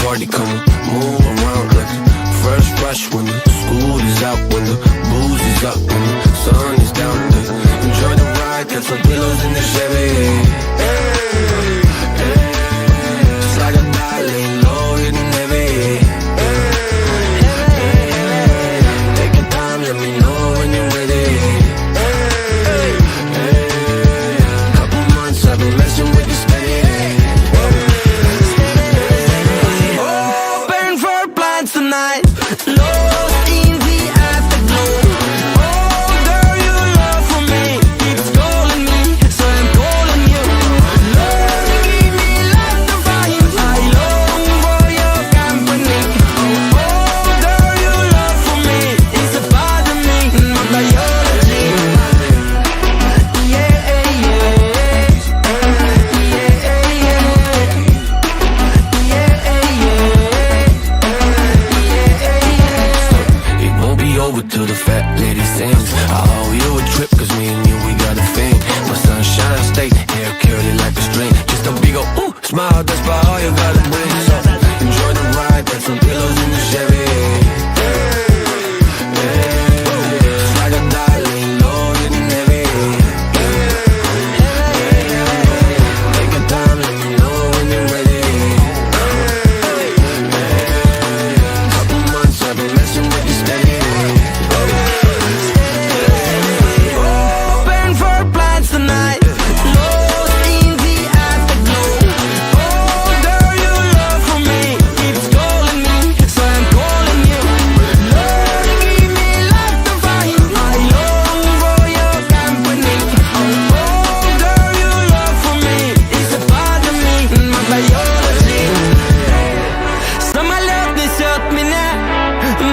party, come on, move around like a fresh rush when the school is out, when the booze is up, when the sun is down. Enjoy the ride, got some pillows in the Chevy. Hey, hey, just like a darling, low hitting heavy. Take your time, let me know when you're ready. Couple months I've been messing with you steady. Open for plans tonight, lost in the afterglow. Oh girl, your love for me keeps calling me, so I'm calling you. Lord, give me lots of fire, I long for your company. Oh girl, your love for me is a part of me, my biology. It won't be over till the fat lady sings. I owe you a trip, cause me and you, we got a thing. My sunshine state, hair curly like a string. Just a big ol' ooh, smile, that's about all you gotta bring. So enjoy the ride, got some pillows in the Chevy. Just like a darling, low hitting heavy. Take your time, let me know when you're ready. Couple months I've been messing with you steady. Open for plans tonight, lost in the afterglow. Oh girl, your love for me keeps calling me, so I'm calling you. Lord, give me lots of fire, I long for your company. Oh girl, your love for me is a part of me, my biology. Самолет несет меня,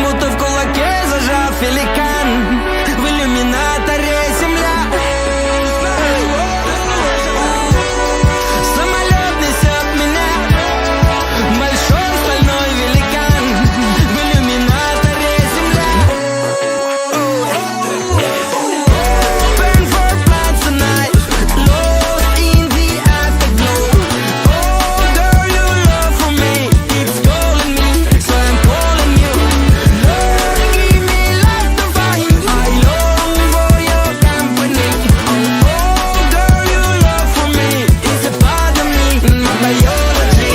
будто в кулаке зажав великан. В иллюминаторе земля. Самолет несет меня, большой стальной великан. В иллюминаторе земля. Open for plans tonight, lost in the afterglow. Oh girl, your love for me keeps calling me, so I'm calling you. Lord, give me lots of fire, I long for your company. Oh girl, your love for me is a part of me, my biology.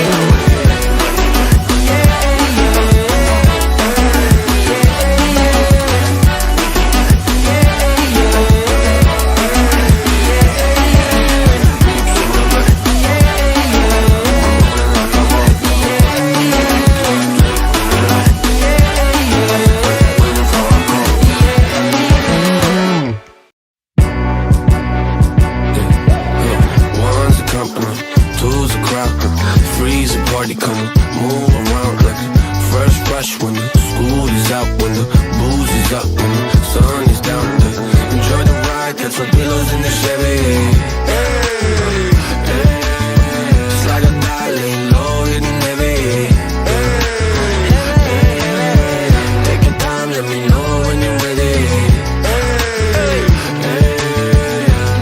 One's a company, two's a crowd, three's a party, come on, move around like a fresh rush when the school is out, when the booze is up, when the sun is down. Enjoy the ride, got some pillows in the Chevy. Just like a darling, low hitting heavy. Take your time, let me know when you're ready.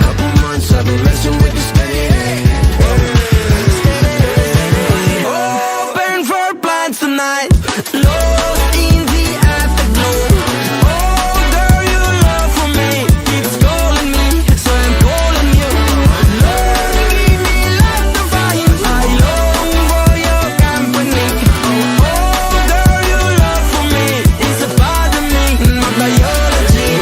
Couple months I've been messing with you steady. Open for plans tonight, lost in the afterglow. Oh girl, your love for me keeps calling me, so I'm calling you. Lord, give me lots of fire, I long for your company. Oh girl, your love for me is a part of me, my biology.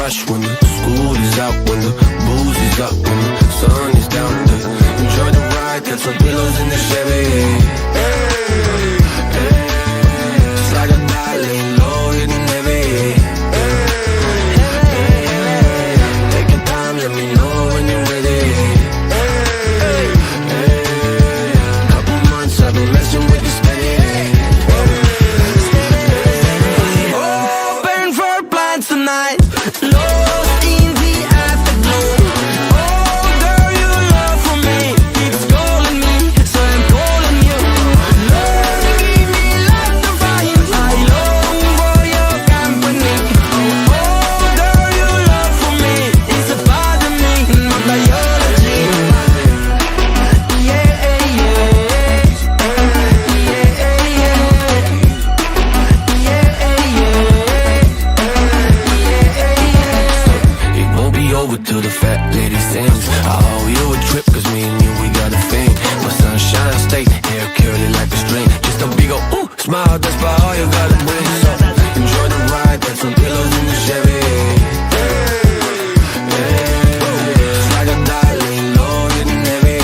fresh when the school is out, when the booze is up, when the sun is down. Enjoy the ride, got some pillows in the Chevy. Slide or die, laying low, hitting heavy. Take your time, let me know when you're ready. Couple months I've been messing with you steady. Open for plans tonight, lost in the afterglow. Oh girl, your love for me keeps calling me, so I'm calling you. Love, give me like the fire, I long for your company. Oh girl, your love for me is a part of me, my biology. Yeah, yeah, it won't be over till the fat lady sings. I owe you a trip, cause me and you, we got a thing. My sunshine state, hair curly like a string. Just a big ol' ooh, smile, that's about all you gotta bring. So enjoy the ride, got some pillows in the Chevy. Slide or die, laying low, hitting heavy.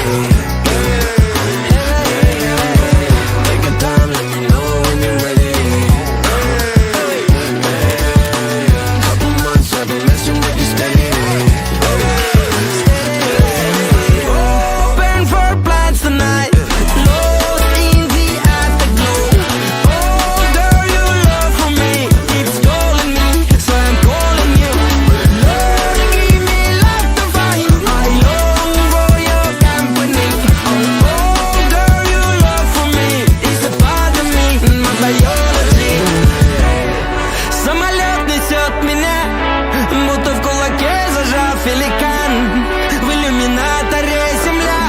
Take your time, let me know when you're ready. Couple months I've been messing with you steady. Open for plans tonight, lost in the afterglow. Oh girl, your love for me keeps calling me, so I'm calling you. Love, give me like the fire, I long for your company. Oh girl, your love for me is a part of me, my biology. Самолет несет меня, будто в кулаке зажав великан. В иллюминаторе земля.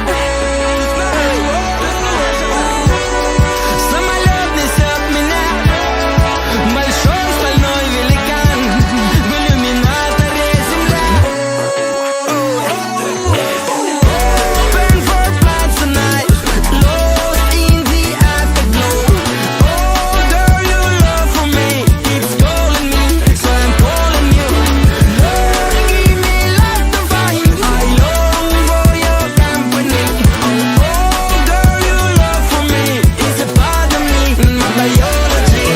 Самолет несет меня, большой стальной великан. В иллюминаторе земля. Open for plans tonight, lost in the afterglow. Oh girl, your love for me keeps calling me, so I'm calling you. Love, give me like the fire, I long for your company. Oh girl, your love for me is a part of me, my biology.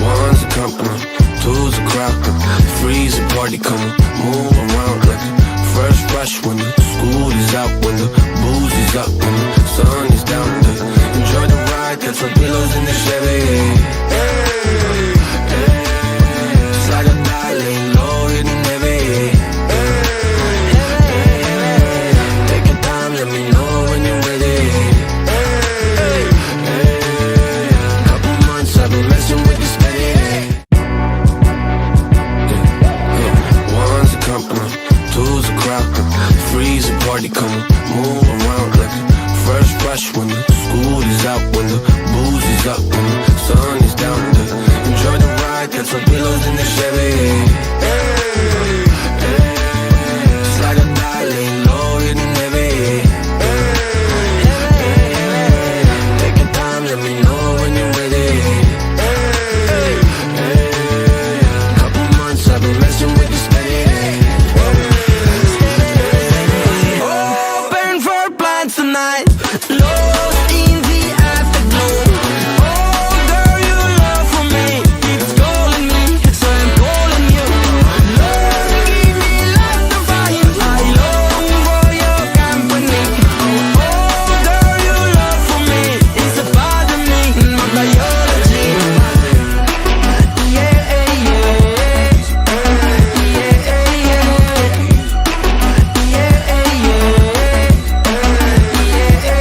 One's a company, two's a crowd, three's a party, come move around like first rush when the school is out, when the booze is up, when the sun is down. Enjoy the ride, got some pillows in the Chevy. Slide or die, laying low, hitting heavy. Take your time, let me know when you're ready. Couple months I've been messing with you steady. One's a company, two's a crowd, three's a party, come move around like first rush when the school is out, when the booze is up, when the sun is down. Enjoy the ride, got some pillows in the Chevy. Slide or die, laying low, hitting heavy. Take your time, let me know when you're ready. Couple months I've been messing with you steady. Open for plans tonight, lost in the afterglow. Oh girl, your love for me keeps calling me, so I'm calling you. Love, give me like the fire, I long for your company. Oh girl, your love for me is a part of me, my biology. Yeah, yeah, yeah, yeah, yeah.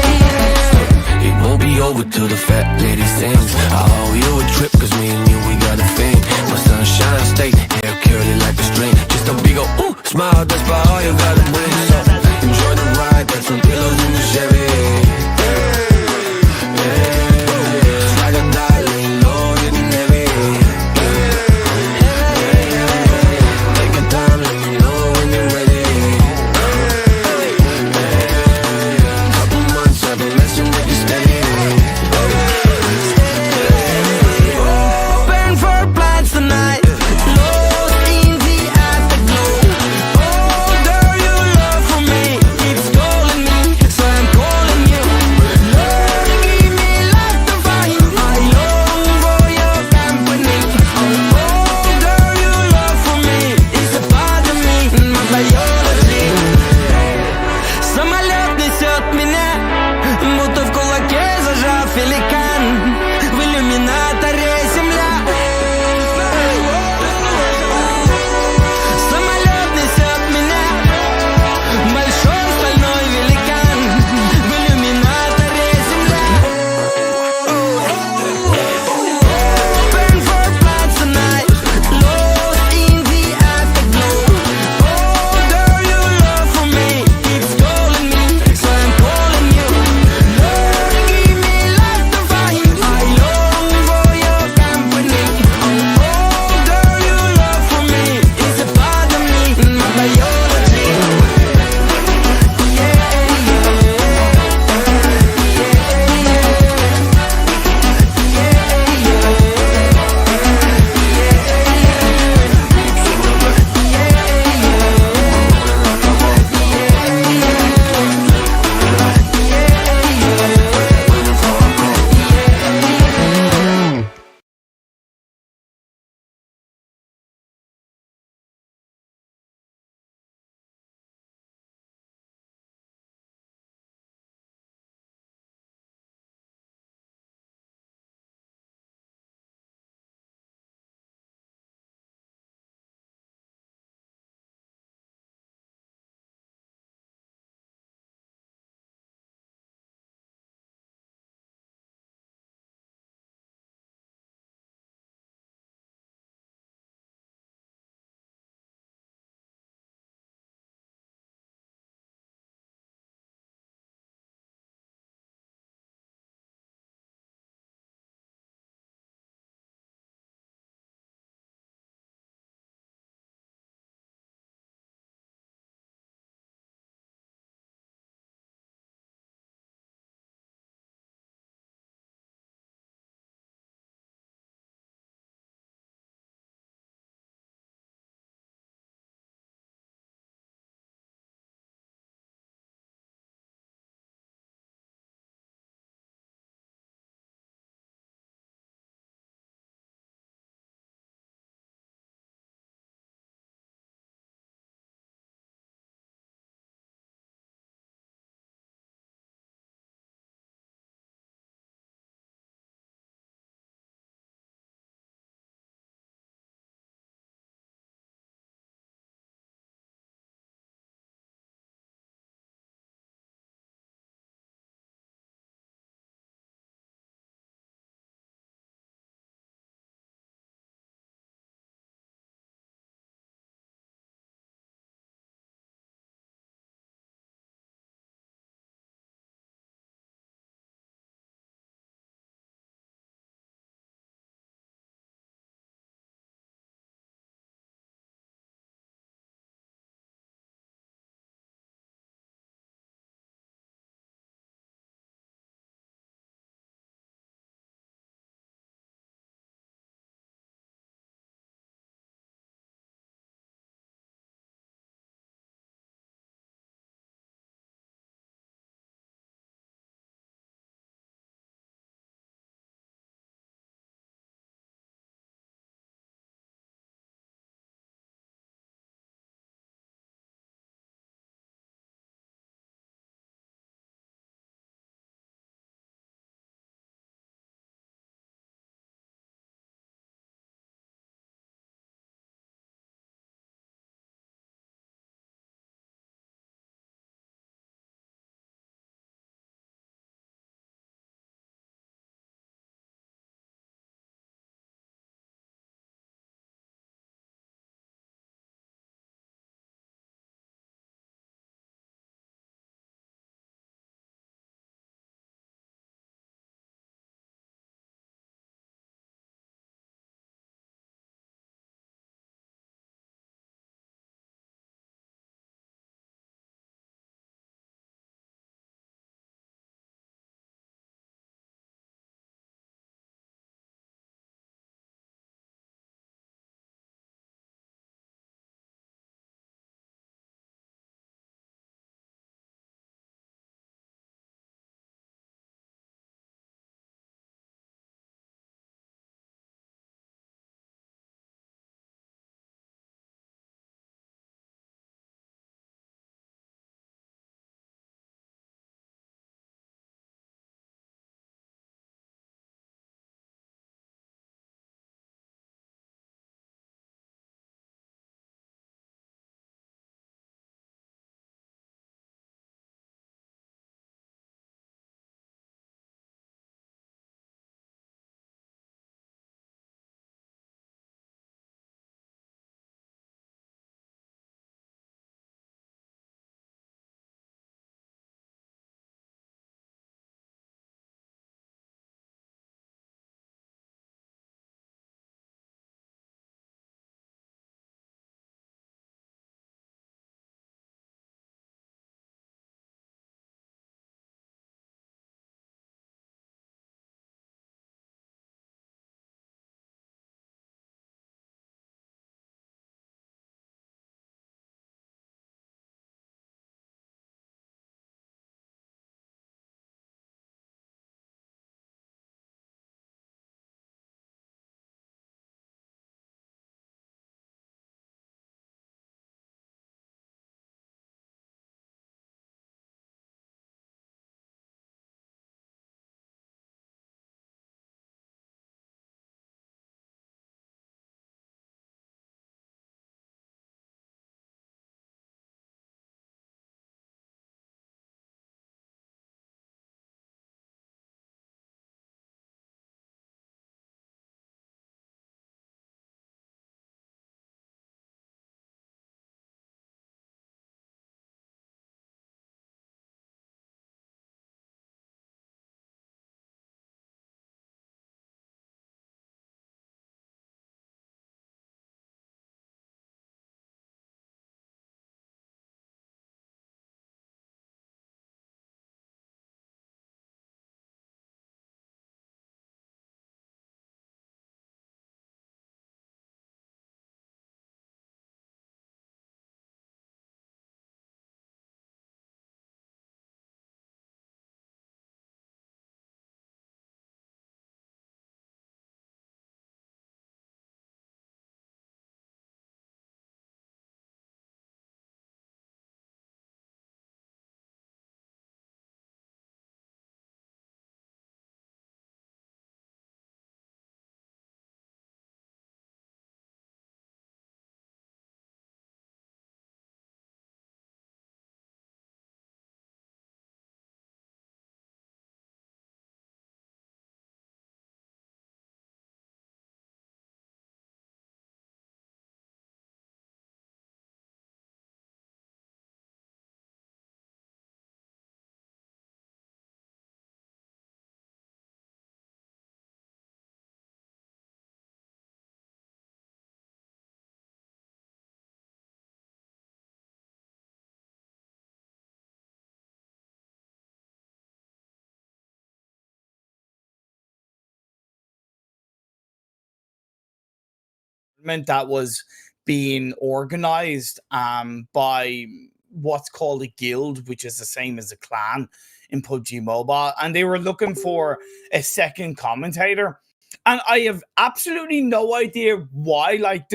tournament that was being organized by what's called a guild, which is the same as a clan in PUBG Mobile, and they were looking for a second commentator. And I have absolutely no idea why. Like,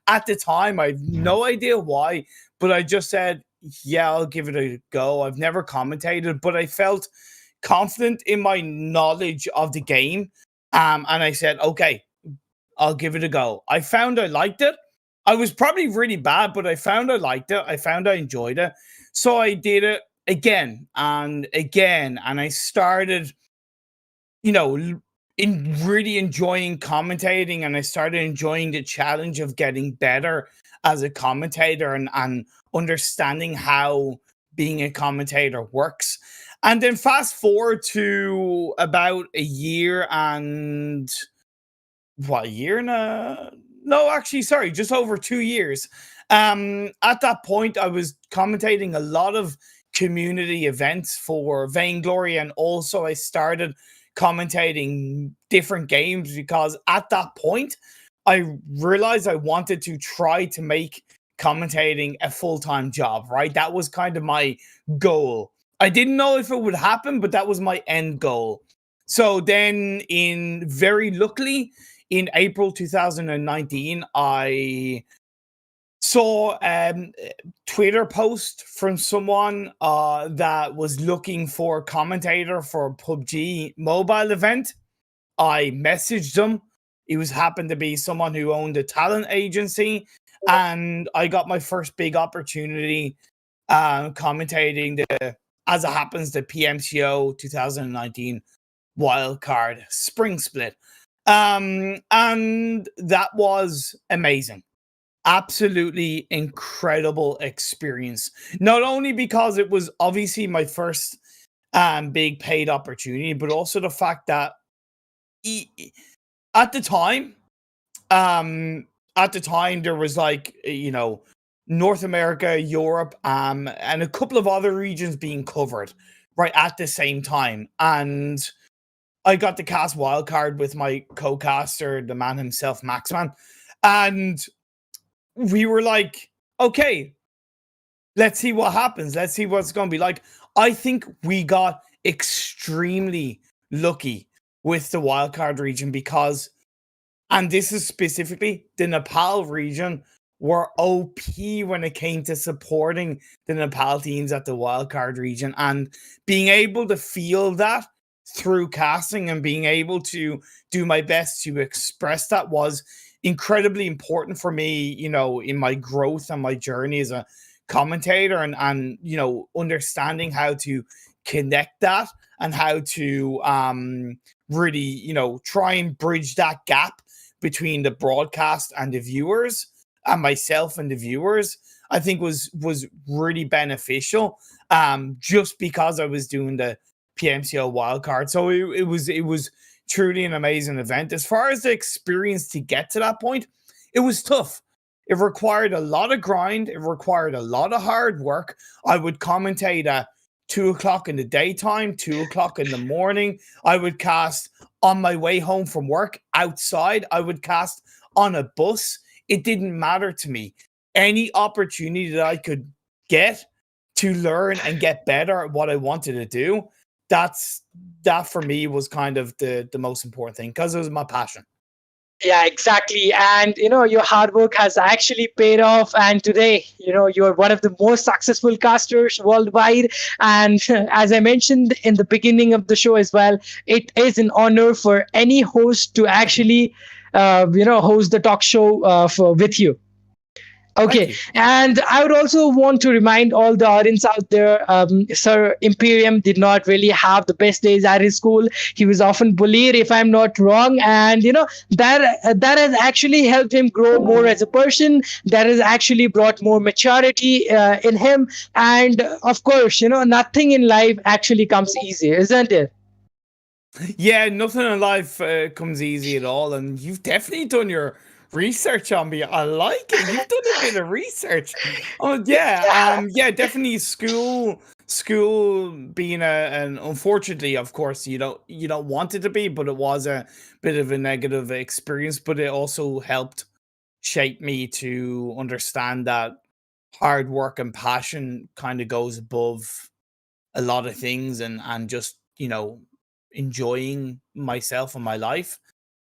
at the time, I have no idea why, but I just said, yeah, I'll give it a go. I've never commentated, but I felt confident in my knowledge of the game. And I said, okay, I'll give it a go. I found I liked it. I was probably really bad, but I found I liked it. I found I enjoyed it. So I did it again and again. And I started, really enjoying commentating, and I started enjoying the challenge of getting better as a commentator and understanding how being a commentator works. And then fast forward to about a year and what, a year and a no, actually, sorry, just over 2 years. At that point, I was commentating a lot of community events for Vainglory, and also I started commentating different games because at that point, I realized I wanted to try to make commentating a full-time job, right? That was kind of my goal. I didn't know if it would happen, but that was my end goal. So then, very luckily, in April 2019, I saw a Twitter post from someone that was looking for a commentator for a PUBG mobile event. I messaged them. It happened to be someone who owned a talent agency, and I got my first big opportunity commentating as it happens, the PMCO 2019 wildcard spring split. And that was amazing. Absolutely incredible experience. Not only because it was obviously my first big paid opportunity, but also the fact that at the time, there was like, North America, Europe, and a couple of other regions being covered right at the same time. And I got the cast wildcard with my co-caster, the man himself, Maxman. And we were like, okay, let's see what happens. Let's see what's going to be like. I think we got extremely lucky with the wildcard region because, and this is specifically, the Nepal region were OP when it came to supporting the Nepal teams at the wildcard region, and being able to feel that through casting and being able to do my best to express that was incredibly important for me, in my growth and my journey as a commentator, and understanding how to connect that and how to really, try and bridge that gap between the broadcast and the viewers, and myself and the viewers, I think was really beneficial. Just because I was doing the PMCO wildcard. So it was truly an amazing event. As far as the experience to get to that point, it was tough. It required a lot of grind. It required a lot of hard work. I would commentate at 2 o'clock in the daytime, 2 o'clock in the morning. I would cast on my way home from work outside. I would cast on a bus. It didn't matter to me. Any opportunity that I could get to learn and get better at what I wanted to do, that for me was kind of the most important thing, because it was my passion. Yeah, exactly. And your hard work has actually paid off. And today, you're one of the most successful casters worldwide. And as I mentioned in the beginning of the show as well, it is an honor for any host to actually, host the talk show with you. Okay, and I would also want to remind all the audience out there, Sir ImPERium did not really have the best days at his school. He was often bullied, if I'm not wrong, and that has actually helped him grow more as a person. That has actually brought more maturity in him, and of course, nothing in life actually comes easy, isn't it? Yeah, nothing in life comes easy at all, and you've definitely done your research on me. I like it. You've done a bit of research. Oh yeah, Yeah. yeah, definitely school being an, unfortunately, of course, you don't want it to be, but it was a bit of a negative experience, but it also helped shaped me to understand that hard work and passion kind of goes above a lot of things, and just, enjoying myself and my life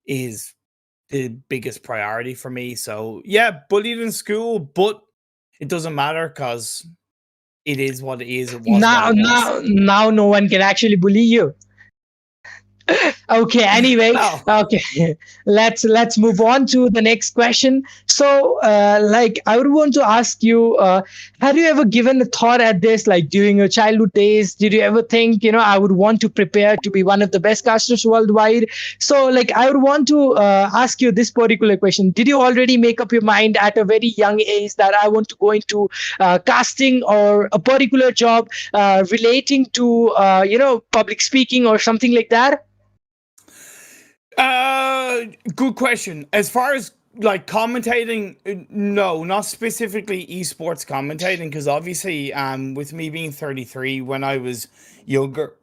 is the biggest priority for me. So yeah, bullied in school, but it doesn't matter because it is what it is. It was what Now, it was. now, no one can actually bully you. Okay, anyway, No. okay, let's move on to the next question. So like, I would want to ask you, have you ever given a thought at this, like during your childhood days? Did you ever think, I would want to prepare to be one of the best casters worldwide? So like, I would want to ask you this particular question: did you already make up your mind at a very young age that I want to go into casting or a particular job relating to public speaking or something like that? Good question. As far as like commentating, no, not specifically esports commentating, because obviously, with me being 33, when I was younger,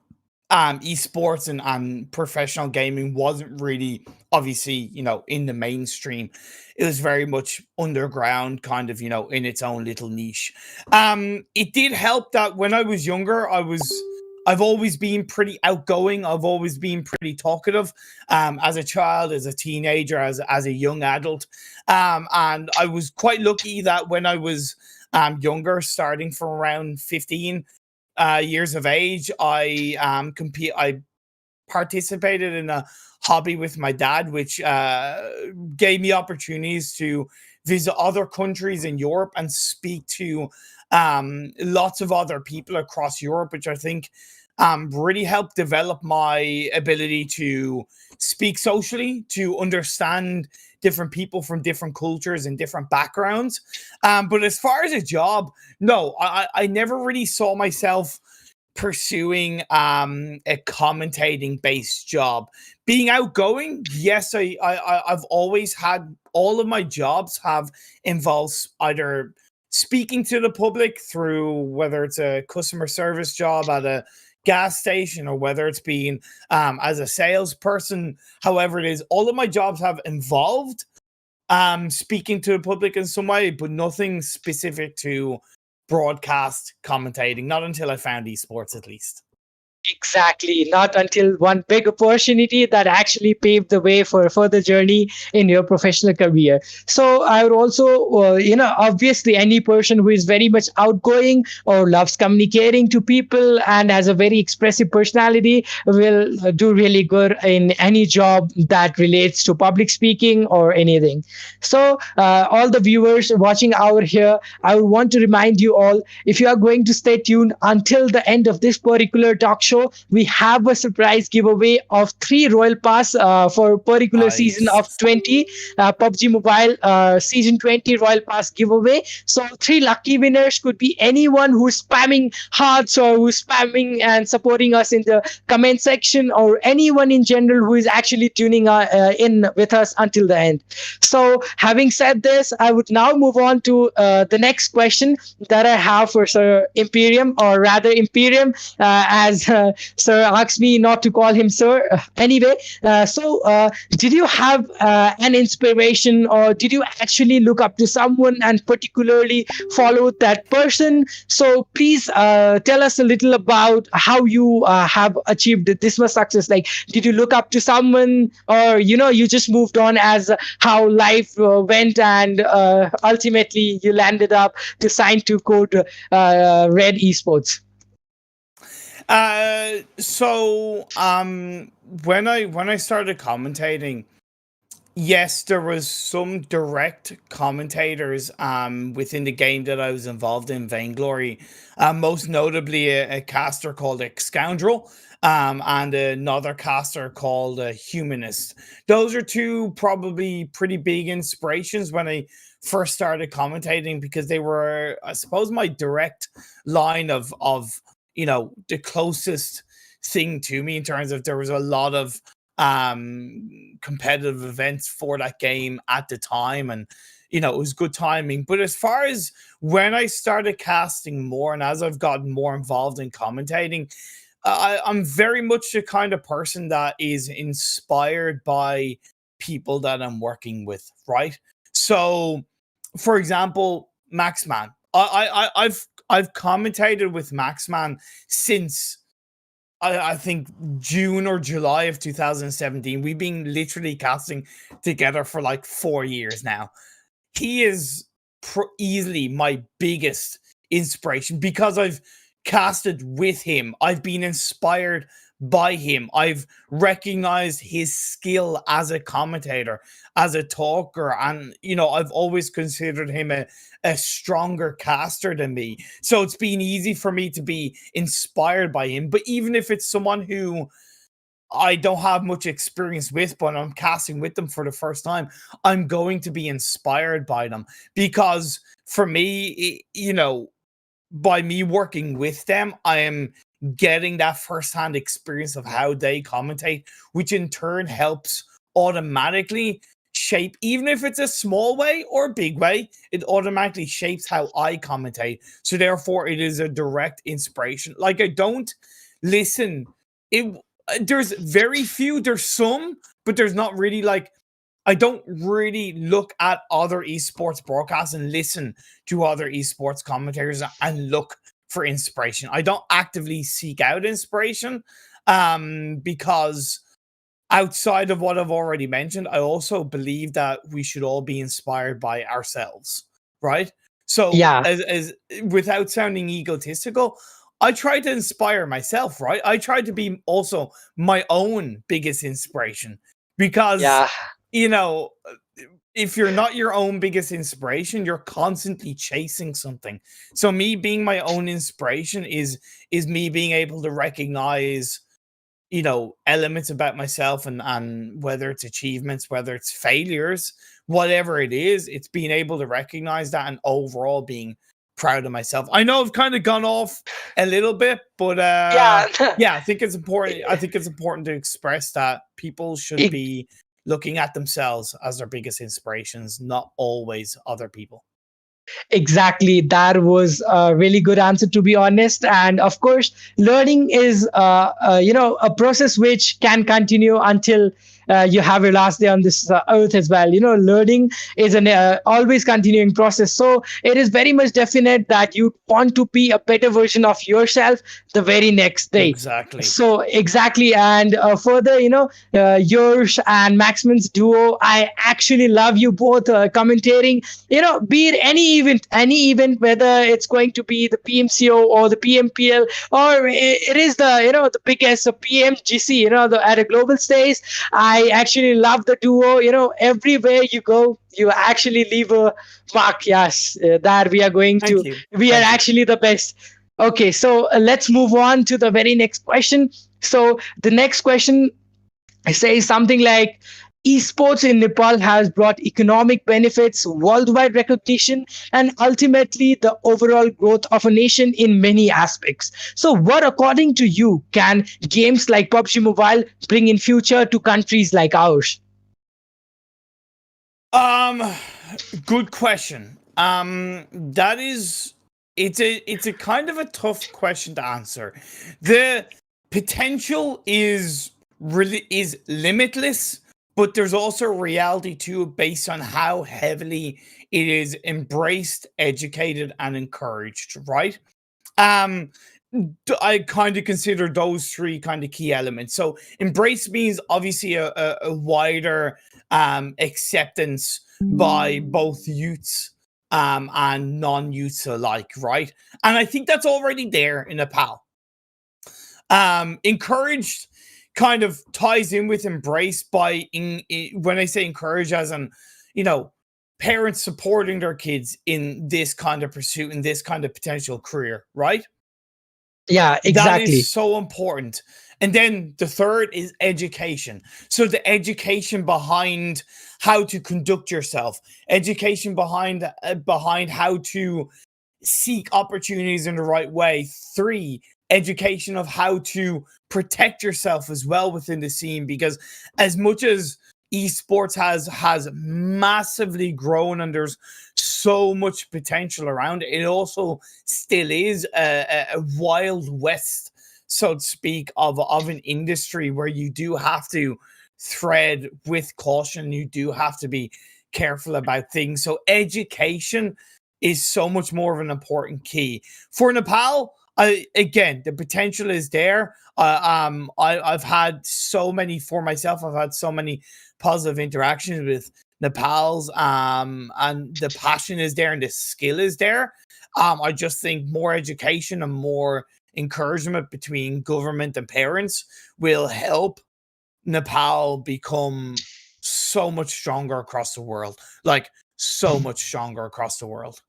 esports and professional gaming wasn't really obviously, in the mainstream. It was very much underground, kind of, in its own little niche. It did help that when I was younger, I've always been pretty outgoing. I've always been pretty talkative, as a child, as a teenager, as a young adult. And I was quite lucky that when I was younger, starting from around 15 years of age, I participated in a hobby with my dad, which gave me opportunities to visit other countries in Europe and speak to lots of other people across Europe, which I think really helped develop my ability to speak socially, to understand different people from different cultures and different backgrounds. But as far as a job, no, I never really saw myself pursuing a commentating based job. Being outgoing, yes, I've always had, all of my jobs have involved either speaking to the public through, whether it's a customer service job at a gas station or whether it's being as a salesperson. However it is, all of my jobs have involved speaking to the public in some way, but nothing specific to broadcast commentating, not until I found esports, at least. Exactly. Not until one big opportunity that actually paved the way for a further journey in your professional career. So I would also, obviously, any person who is very much outgoing or loves communicating to people and has a very expressive personality will do really good in any job that relates to public speaking or anything. So all the viewers watching out here, I would want to remind you all, if you are going to stay tuned until the end of this particular talk show, we have a surprise giveaway of 3 Royal Pass for particular season of Nice. 20 PUBG Mobile season 20 Royal Pass giveaway. So 3 lucky winners could be anyone who's spamming hearts or who's spamming and supporting us in the comment section, or anyone in general who is actually tuning in with us until the end. So having said this, I would now move on to the next question that I have for Sir ImPERium, or rather ImPERium, as Sir asked me not to call him Sir. Anyway, did you have an inspiration, or did you actually look up to someone and particularly follow that person? So please tell us a little about how you have achieved this much success. Like, did you look up to someone, or you just moved on as how life went, and ultimately you landed up to sign to code Red Esports? When I started commentating, yes, there was some direct commentators within the game that I was involved in, Vainglory. Most notably a caster called Scoundrel, and another caster called Humanist. Those are two probably pretty big inspirations when I first started commentating, because they were, I suppose, my direct line of the closest thing to me, in terms of there was a lot of competitive events for that game at the time, and it was good timing. But as far as when I started casting more, and as I've gotten more involved in commentating, I'm very much the kind of person that is inspired by people that I'm working with, right? So, for example, Maxman. I've commentated with Maxman since I think June or July of 2017. We've been literally casting together for like 4 years now. He is easily my biggest inspiration because I've casted with him. I've been inspired by him. I've recognized his skill as a commentator, as a talker, and I've always considered him a stronger caster than me. So it's been easy for me to be inspired by him. But even if it's someone who I don't have much experience with, but I'm casting with them for the first time, I'm going to be inspired by them because for me, by me working with them, I am getting that firsthand experience of how they commentate, which in turn helps automatically shape, even if it's a small way or a big way, it automatically shapes how I commentate. So therefore, it is a direct inspiration. Like I don't listen. There's very few. There's some, but there's not really like. I don't really look at other esports broadcasts and listen to other esports commentators and look for inspiration. I don't actively seek out inspiration because outside of what I've already mentioned, I also believe that we should all be inspired by ourselves, right? So Yeah. as without sounding egotistical, I try to inspire myself, right? I try to be also my own biggest inspiration because Yeah. If you're not your own biggest inspiration, you're constantly chasing something. So me being my own inspiration is me being able to recognize, elements about myself and whether it's achievements, whether it's failures, whatever it is, it's being able to recognize that and overall being proud of myself. I know I've kind of gone off a little bit, but Yeah. yeah, I think it's important. I think it's important to express that people should be looking at themselves as their biggest inspirations, not always other people. Exactly. That was a really good answer, to be honest. And of course, learning is, a process which can continue until you have your last day on this earth as well. Learning is an always continuing process. So it is very much definite that you want to be a better version of yourself the very next day. Exactly. So exactly. And further, yours and Maxman's duo, I actually love you both commentating. Be it any event, whether it's going to be the PMCO or the PMPL, or it is the biggest PMGC, at a global stage. I actually love the duo. Everywhere you go, you actually leave a mark. Yes, that we are going Thank to. you. We are actually the best. Okay, so let's move on to the very next question. So the next question says something like, esports in Nepal has brought economic benefits, worldwide recognition, and ultimately the overall growth of a nation in many aspects. So, what, according to you, can games like PUBG Mobile bring in future to countries like ours? Good question. It's a kind of a tough question to answer. The potential is limitless, but there's also reality to it based on how heavily it is embraced, educated, and encouraged, right? I kind of consider those three kind of key elements. So embrace means obviously a wider acceptance by both youths and non-youths alike, right? And I think that's already there in Nepal. Encouraged kind of ties in with embrace by when I say encourage, as in, parents supporting their kids in this kind of pursuit, in this kind of potential career, right? Yeah, That exactly. is so important. And then the third is education. So the education behind how to conduct yourself, education behind how to seek opportunities in the right way. 3, education of how to protect yourself as well within the scene, because as much as esports has massively grown and there's so much potential around it, it also still is a wild west, so to speak, of an industry where you do have to thread with caution. You do have to be careful about things. So education is so much more of an important key for Nepal. Again, the potential is there. I've had so many for myself. I've had so many positive interactions with Nepal's, and the passion is there and the skill is there. I just think more education and more encouragement between government and parents will help Nepal become so much stronger across the world. Like so much stronger across the world.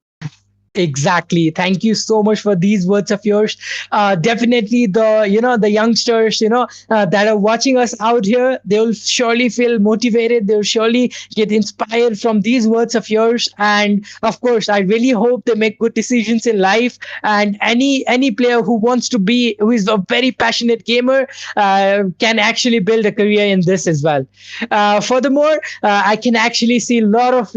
Exactly. Thank you so much for these words of yours. Definitely, the youngsters, that are watching us out here, they will surely feel motivated. They'll surely get inspired from these words of yours. And of course, I really hope they make good decisions in life. And any player who is a very passionate gamer, can actually build a career in this as well. Furthermore, I can actually see a lot of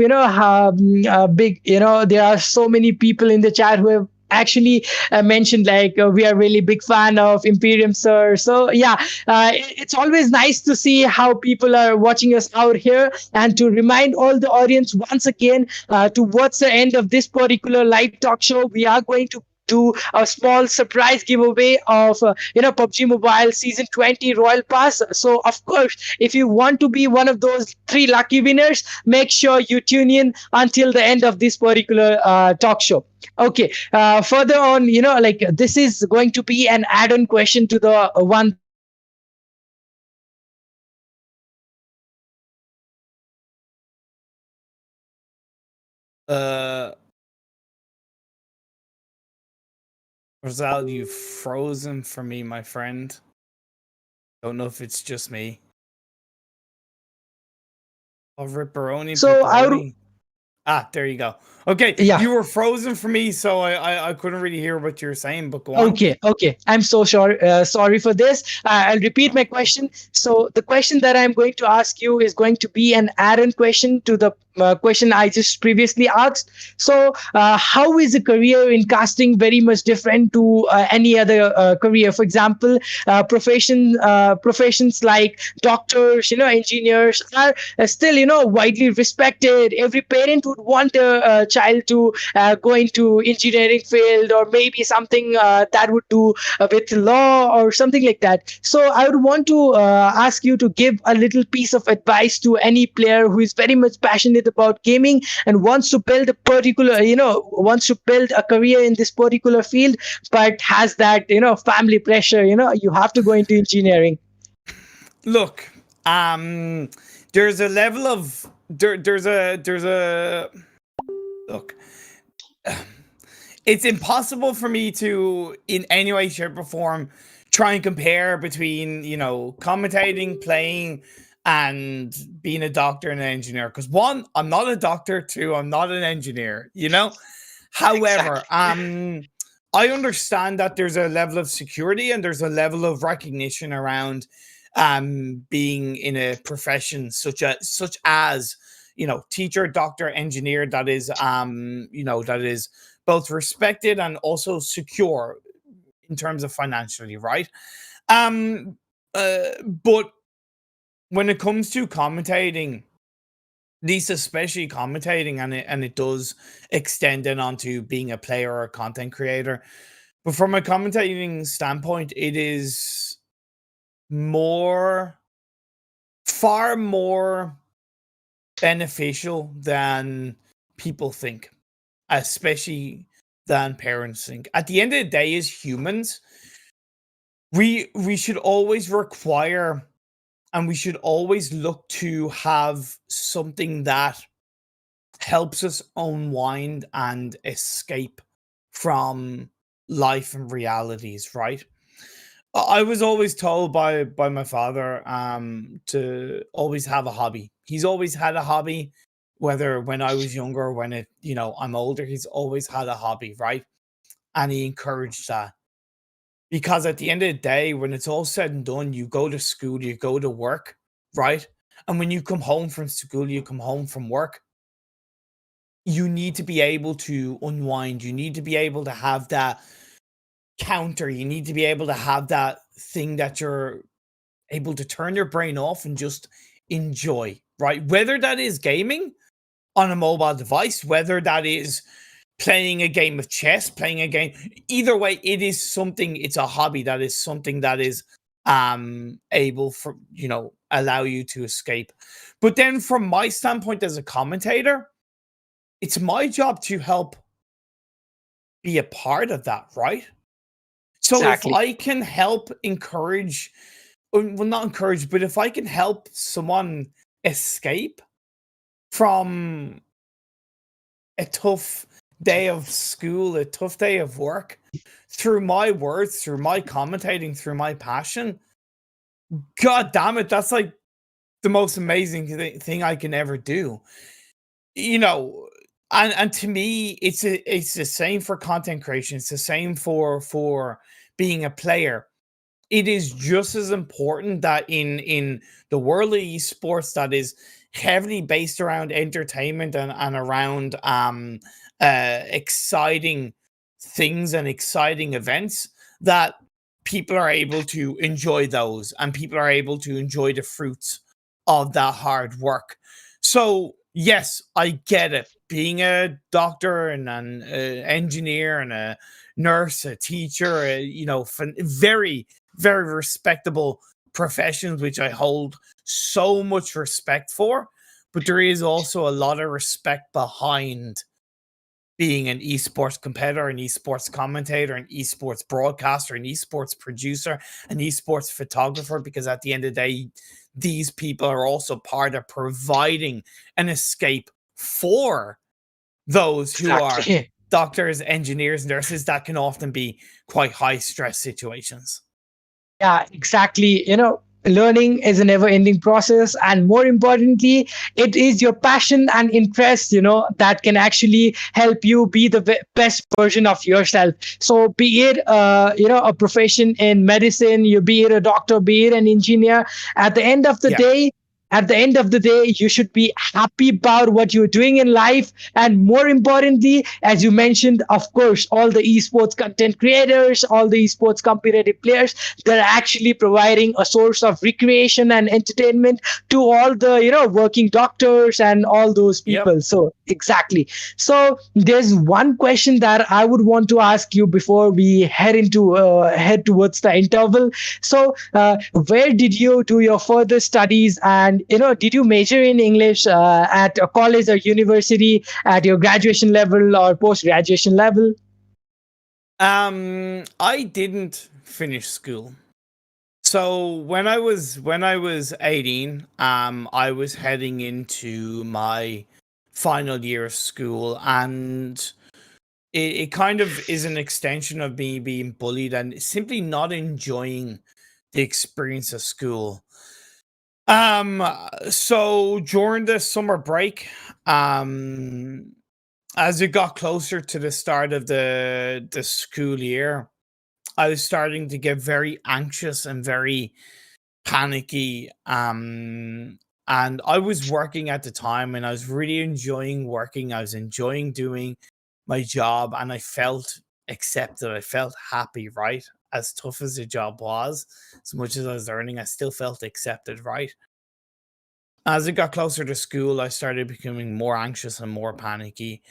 big, there are so many people in the chat who have actually mentioned like we are really big fan of ImPERium sir. So yeah, it's always nice to see how people are watching us out here, and to remind all the audience once again, towards the end of this particular live talk show, we are going to do a small surprise giveaway of PUBG Mobile Season 20 Royal Pass. So of course, if you want to be one of those 3 lucky winners, make sure you tune in until the end of this particular talk show. Okay, further on, like this is going to be an add-on question to the one. Rosal, you've frozen for me, my friend. Don't know if it's just me. Oh, Ripperoni, So I would, Pepperoni. There you go. Okay, yeah. you were frozen for me, so I couldn't really hear what you were saying, but go on. Okay. I'm so sorry for this. I'll repeat my question. So the question that I'm going to ask you is going to be an add-on question to the question I just previously asked. So how is a career in casting very much different to any other career? For example, professions like doctors, engineers are still, widely respected. Every parent would want a child to go into engineering field, or maybe something that would do with law or something like that. So I would want to ask you to give a little piece of advice to any player who is very much passionate about gaming and wants to build wants to build a career in this particular field, but has that, family pressure, you have to go into engineering. Look, there's a level of there's a look. It's impossible for me to, in any way, shape, or form, try and compare between, commentating, playing, and being a doctor and an engineer. Because 1, I'm not a doctor. 2, I'm not an engineer. However, I understand that there's a level of security and there's a level of recognition around being in a profession such as teacher, doctor, engineer, that is that is both respected and also secure in terms of financially, right? But when it comes to commentating, these especially commentating, and it does extend then onto being a player or a content creator. But from a commentating standpoint, it is far more beneficial than people think, especially than parents think. At the end of the day, as humans, we should always require, and we should always look to have something that helps us unwind and escape from life and realities, right? I was always told by my father to always have a hobby. He's always had a hobby, whether when I was younger or when I'm older, he's always had a hobby, right? And he encouraged that. Because at the end of the day, when it's all said and done, you go to school, you go to work, right? And when you come home from school, you come home from work, you need to be able to unwind. You need to be able to have that counter. You need to be able to have that thing that you're able to turn your brain off and just enjoy, right? Whether that is gaming on a mobile device, whether that is playing a game of chess, playing a game, either way, it is something, it's a hobby that is something that is able for, allow you to escape. But then from my standpoint as a commentator, it's my job to help be a part of that, right? So Exactly. if I can help encourage, well, not encourage, but if I can help someone escape from a tough day of school, a tough day of work, through my words, through my commentating, through my passion, God damn it, that's like the most amazing thing I can ever do. You know, and to me, it's the same for content creation. It's the same for being a player. It is just as important that in the world of esports that is heavily based around entertainment and around exciting things and exciting events, that people are able to enjoy those and people are able to enjoy the fruits of that hard work. So yes, I get it. Being a doctor and an engineer and a nurse, a teacher, very, very respectable professions, which I hold so much respect for. But there is also a lot of respect behind being an esports competitor, an esports commentator, an esports broadcaster, an esports producer, an esports photographer, because at the end of the day, these people are also part of providing an escape for those who are Exactly. doctors, engineers, nurses that can often be quite high stress situations. Yeah, exactly. Learning is a never ending process. And more importantly, it is your passion and interest, that can actually help you be the best version of yourself. So be it, a profession in medicine, you be it a doctor, be it an engineer, at the end of the Yeah. day, you should be happy about what you're doing in life. And more importantly, as you mentioned, of course, all the esports content creators, all the esports competitive players, they're actually providing a source of recreation and entertainment to all the working doctors and all those Yep. people. So exactly. So there's one question that I would want to ask you before we head towards the interval. So where did you do your further studies, and did you major in English at a college or university at your graduation level or post graduation level? I didn't finish school. So when I was 18, I was heading into my final year of school, and it kind of is an extension of me being bullied and simply not enjoying the experience of school. So during the summer break, um, as it got closer to the start of the school year, I was starting to get very anxious and very panicky. And I was working at the time and I was really enjoying working. I was enjoying doing my job and I felt accepted. I felt happy, right? As tough as the job was, as much as I was earning, I still felt accepted, right? As it got closer to school, I started becoming more anxious and more panicky.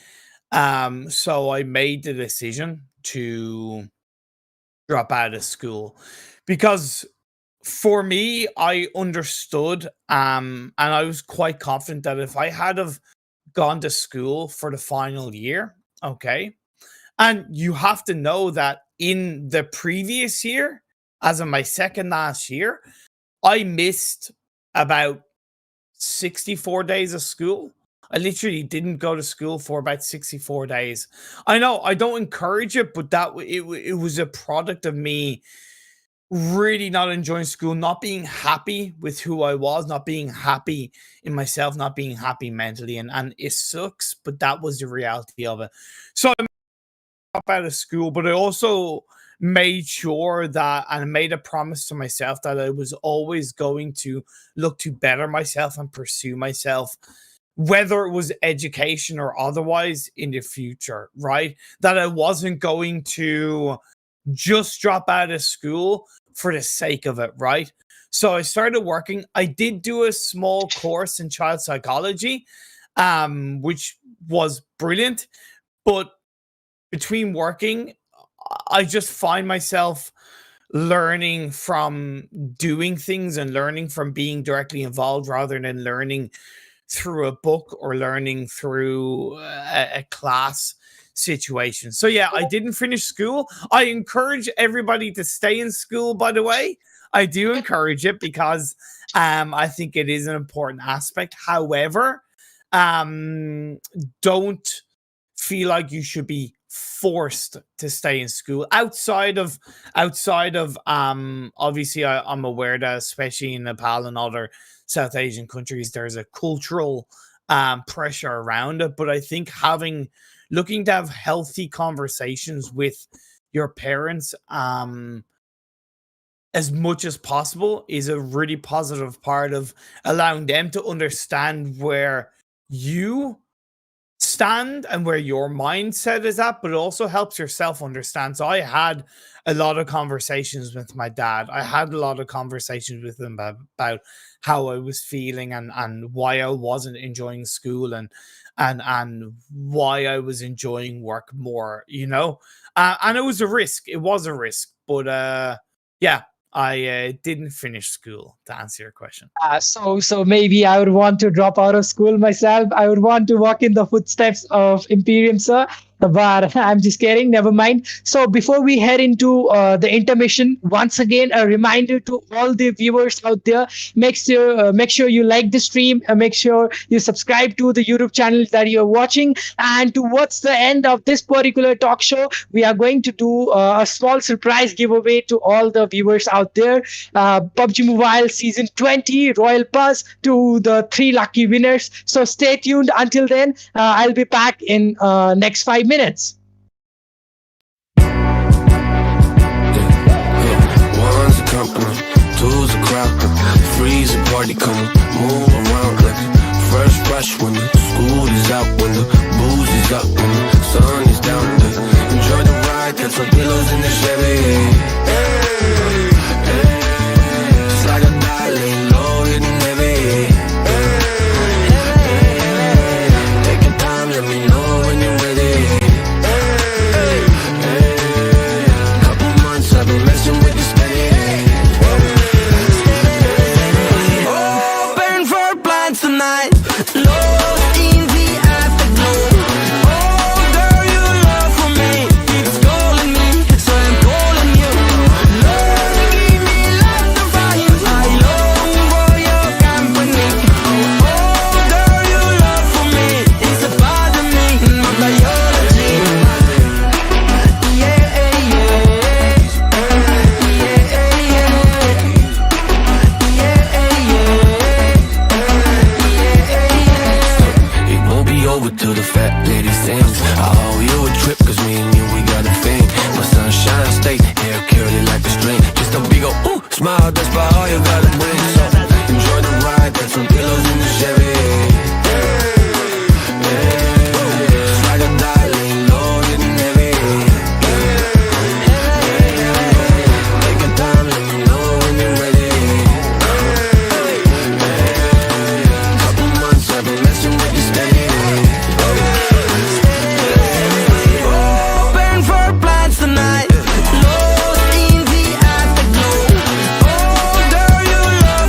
So I made the decision to drop out of school because for me, I understood, and I was quite confident that if I had have gone to school for the final year, okay, and you have to know that in the previous year, as in my second last year, I missed about 64 days of school. I literally didn't go to school for about 64 days. I know I don't encourage it, but it was a product of me really not enjoying school, not being happy with who I was, not being happy in myself, not being happy mentally, and it sucks, but that was the reality of it. So I dropped out of school, but I also made sure that and made a promise to myself that I was always going to look to better myself and pursue myself, whether it was education or otherwise in the future, right? That I wasn't going to just drop out of school for the sake of it, right? So I started working. I did do a small course in child psychology, which was brilliant. But between working, I just find myself learning from doing things and learning from being directly involved rather than learning through a book or learning through a class situation. So yeah, I didn't finish school. I encourage everybody to stay in school, by the way. I do encourage it because I think it is an important aspect. However, don't feel like you should be forced to stay in school outside of obviously I'm aware that especially in Nepal and other South Asian countries there's a cultural pressure around it, but I think looking to have healthy conversations with your parents as much as possible is a really positive part of allowing them to understand where you stand and where your mindset is at, but it also helps yourself understand. So I had a lot of conversations with my dad. I had a lot of conversations with him about how I was feeling and why I wasn't enjoying school and why I was enjoying work more, you know. And it was a risk. It was a risk, but yeah. I didn't finish school, to answer your question. So maybe I would want to drop out of school myself. I would want to walk in the footsteps of ImPERium, sir. But I'm just kidding. Never mind. So before we head into the intermission, once again, a reminder to all the viewers out there: make sure you like the stream, make sure you subscribe to the YouTube channel that you're watching. And towards the end of this particular talk show, we are going to do a small surprise giveaway to all the viewers out there. PUBG Mobile Season 20 Royal Pass to the 3 lucky winners. So stay tuned. Until then, I'll be back in next 5 minutes. One's a company, two's a crowd, three's a party, come move around like first rush when the school is out, when the booze is up, when the sun is down. Enjoy the ride, got some pillows in the Chevy. Hey, hey, it's like a dial low, hitting heavy. Take your time, let me know when you're ready. I've been messing with the steady. Open for plans tonight. Lost in the afterglow. Oh, girl, your love for me keeps calling me, so I'm calling you. Love, give me lots of vibes. I long for your company. Oh, girl, your love for me is a part of me, my biology. Yeah, yeah. Over to the fat lady sings. I owe you a trip, cause me and you, we got a thing. My sunshine state, hair curly like a string. Just a big ol' ooh, smile, that's about all you gotta bring. So enjoy the ride, got some pillows in the Chevy. It's like a dialing low, hitting heavy. Take your time, let me know when you're ready. Couple months I've been messing with you steady. Open for plans tonight. Lost in the afterglow. Oh, girl, your love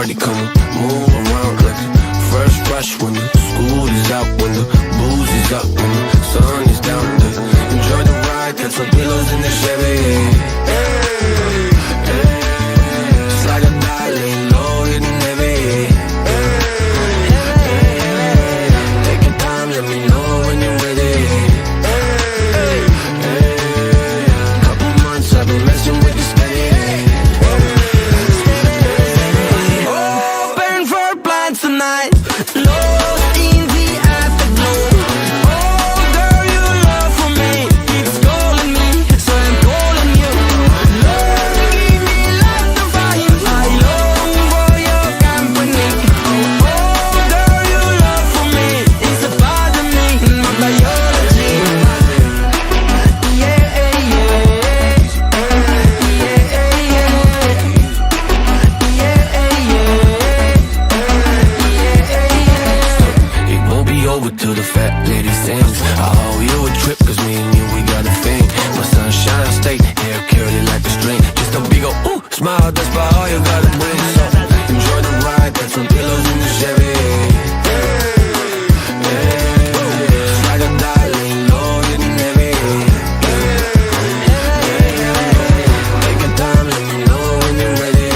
party, come on, move around like a fresh rush when the school is out, when the booze is up, when the sun is down. Enjoy the ride, got some pillows in the Chevy. Hey, hey, just like a dial, laying low, hitting heavy. Take your time, let me know when you're ready. Couple months I've been messing with this steady. Open for plans tonight, lost in the afterglow. Oh girl, your love for me keeps calling me, so I'm calling you. Love, give me life to find. I long for your company. Oh girl, your love for me is a part of me, my biology. Yeah, yeah, it won't be over till the fat lady sings. I owe you a trip, cause me and you, we got a thing. My sunshine state, hair curly like a string. Just a big ol' ooh, smile, that's about all you gotta bring. So enjoy the ride, got some pillows in the Chevy. Just like a darling, low, hitting heavy. Take your time, let me know when you're ready.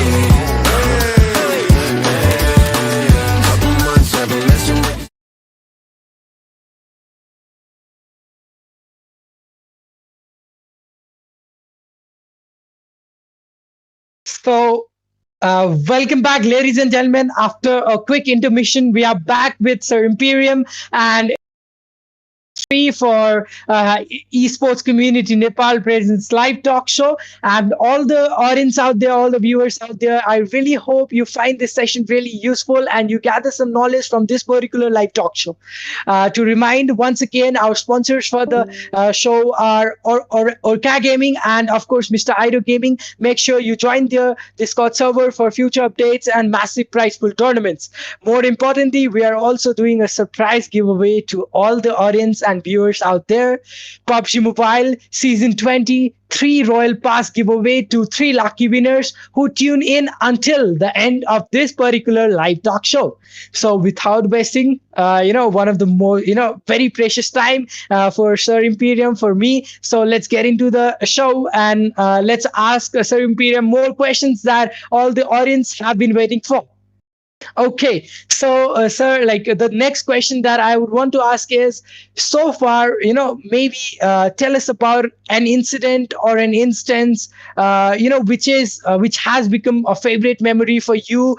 Couple months I've been messing with. So, welcome back, ladies and gentlemen. After a quick intermission, we are back with Sir ImPERium and for Esports Community Nepal presents live talk show. And all the audience out there, all the viewers out there, I really hope you find this session really useful and you gather some knowledge from this particular live talk show. To remind once again, our sponsors for the show are Orca Gaming and of course Mr. Ido Gaming. Make sure you join their Discord server for future updates and massive prize pool tournaments. More importantly, we are also doing a surprise giveaway to all the audience and viewers out there. PUBG Mobile Season 20 3 Royal Pass giveaway to 3 lucky winners who tune in until the end of this particular live talk show. So without wasting, one of the more, very precious time for Sir ImPERium, for me. So let's get into the show and let's ask Sir ImPERium more questions that all the audience have been waiting for. Okay, so sir, like the next question that I would want to ask is, so far, maybe tell us about an incident or an instance, which has become a favorite memory for you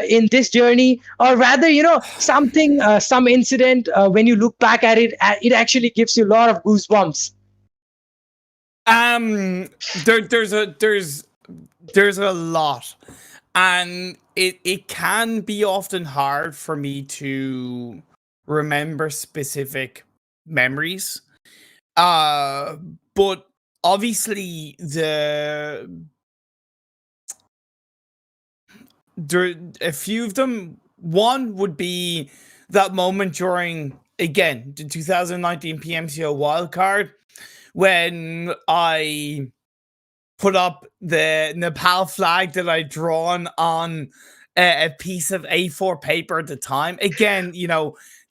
in this journey, or rather, something, some incident when you look back at it, it actually gives you a lot of goosebumps. There's a lot, and it can be often hard for me to remember specific memories. But obviously there a few of them. One would be that moment during, again, the 2019 PMCO wildcard when I put up the Nepal flag that I'd drawn on a piece of A4 paper at the time. Again,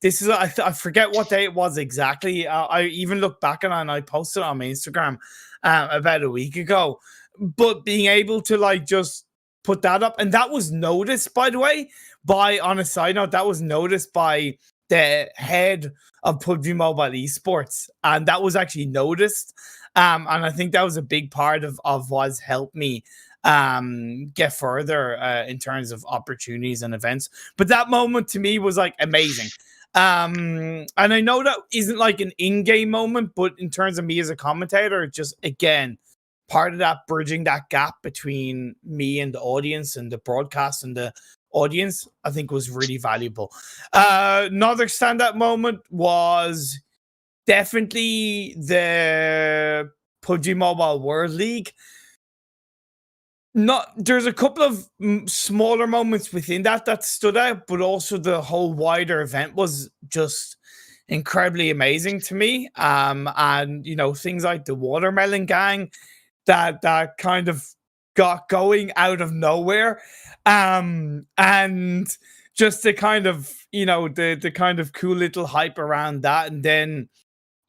this is, I forget what day it was exactly. I even looked back on it and I posted it on my Instagram about a week ago. But being able to just put that up, and that was noticed, by the way, on a side note, that was noticed by the head of PUBG Mobile Esports, and that was actually noticed. And I think that was a big part of what's helped me get further in terms of opportunities and events. But that moment to me was amazing. And I know that isn't an in-game moment, but in terms of me as a commentator, just again, part of that bridging that gap between me and the audience and the broadcast and the audience, I think was really valuable. Another standout moment was definitely the PUBG Mobile World League. There's a couple of smaller moments within that stood out, but also the whole wider event was just incredibly amazing to me. And things like the Watermelon Gang that kind of got going out of nowhere. And just the kind of, the kind of cool little hype around that. And then,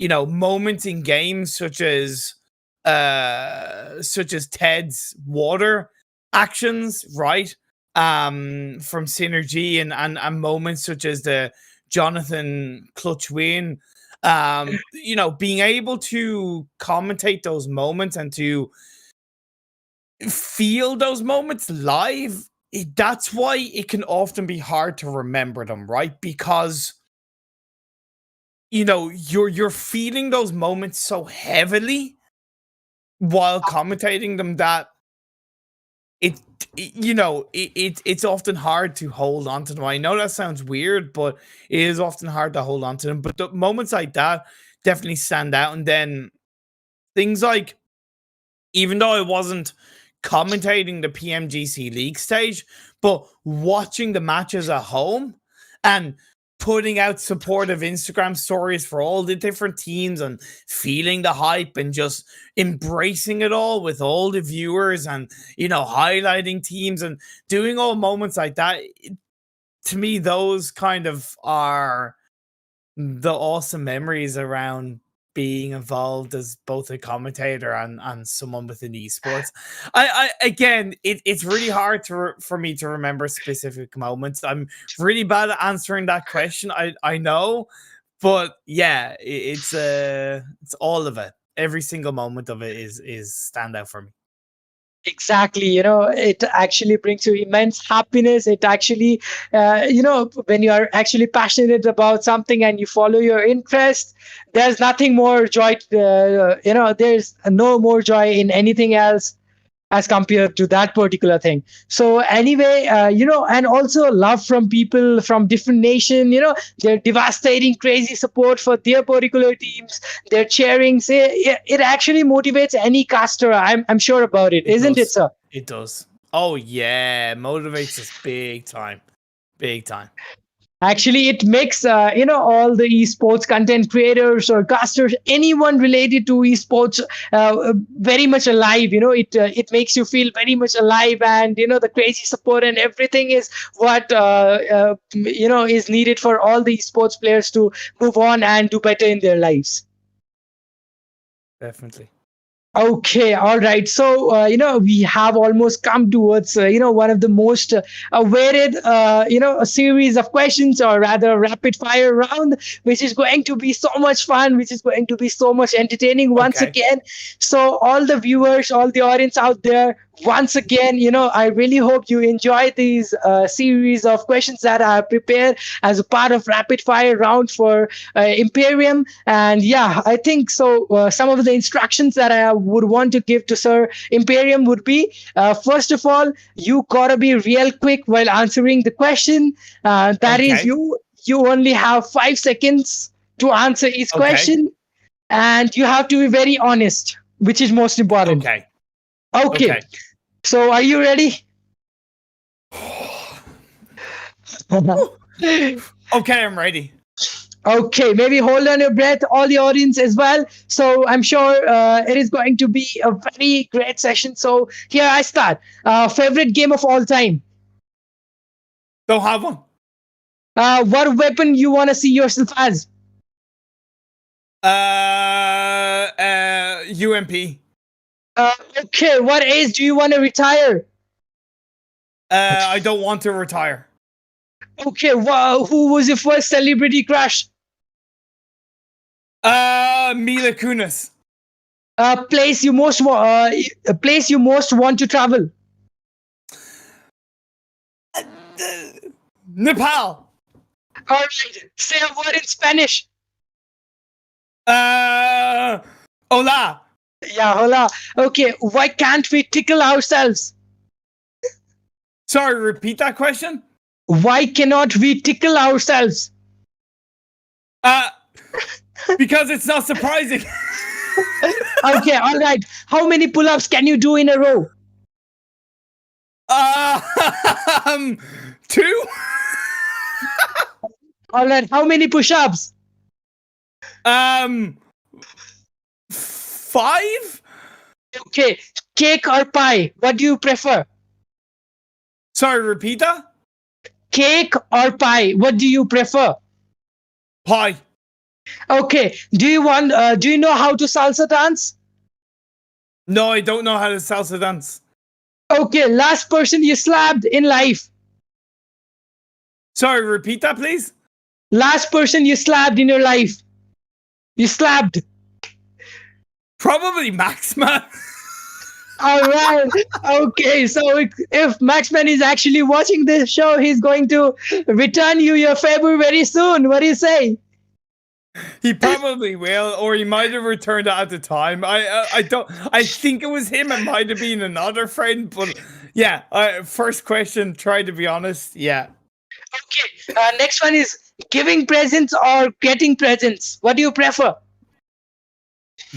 moments in games such as Ted's water actions, right? From Synergy and moments such as the Jonathan clutch win. Being able to commentate those moments and to feel those moments live, that's why it can often be hard to remember them, right? Because you're feeling those moments so heavily while commentating them that it's often hard to hold on to them. I know that sounds weird, but it is often hard to hold on to them. But the moments like that definitely stand out. And then things like, even though I wasn't commentating the PMGC League stage, but watching the matches at home and putting out supportive Instagram stories for all the different teams and feeling the hype and just embracing it all with all the viewers and, highlighting teams and doing all moments like that. To me, those kind of are the awesome memories around being involved as both a commentator and someone within esports. It's really hard for me to remember specific moments. I'm really bad at answering that question. I know, but yeah, it's all of it. Every single moment of it is standout for me. Exactly, it actually brings you immense happiness. It actually, when you are actually passionate about something and you follow your interest, there's nothing more joy. There's no more joy in anything else as compared to that particular thing. So anyway, and also love from people from different nation, they're devastating, crazy support for their particular teams. They're cheering. It actually motivates any caster. I'm sure about it, isn't it, sir? It does. Oh yeah, motivates us big time. Big time. Actually, it makes all the esports content creators or casters, anyone related to esports, very much alive. It makes you feel very much alive, and the crazy support and everything is what is needed for all the esports players to move on and do better in their lives. Definitely. Okay, all right. So, we have almost come towards, one of the most awaited, a series of questions, or rather rapid fire round, which is going to be so much fun, which is going to be so much entertaining once again. So, all the viewers, all the audience out there, once again, I really hope you enjoy these series of questions that I have prepared as a part of rapid fire round for ImPERium. And yeah, I think so. Some of the instructions that I would want to give to Sir ImPERium would be, first of all, you gotta be real quick while answering the question. That is, you only have 5 seconds to answer each question, and you have to be very honest, which is most important. Okay. So, are you ready? Okay, I'm ready. Okay, maybe hold on your breath, all the audience as well. So I'm sure it is going to be a very great session. So here I start. Favorite game of all time? Don't have one. What weapon you want to see yourself as? UMP. Okay, what age do you want to retire? I don't want to retire. Okay, who was your first celebrity crush? Mila Kunis. Place you most want to travel? Nepal. All right, say a word in Spanish. Hola. Yeah, hola. Okay, why can't we tickle ourselves? Sorry, repeat that question. Why cannot we tickle ourselves? Because it's not surprising. Okay, all right. How many pull-ups can you do in a row? 2. All right. How many push-ups? 5. Okay. Cake or pie? What do you prefer? Sorry, repeat that? Cake or pie? What do you prefer? Pie. Okay. Do you want? Do you know how to salsa dance? No, I don't know how to salsa dance. Okay. Last person you slapped in life. Sorry, repeat that, please. Last person you slapped in your life. You slapped. Probably Max, man. All right. Okay. So if Maxman is actually watching this show, he's going to return you your favor very soon. What do you say? He probably will, or he might have returned it at the time. I don't. I think it was him. It might have been another friend, but yeah. First question. Try to be honest. Yeah. Okay. Next one is giving presents or getting presents. What do you prefer?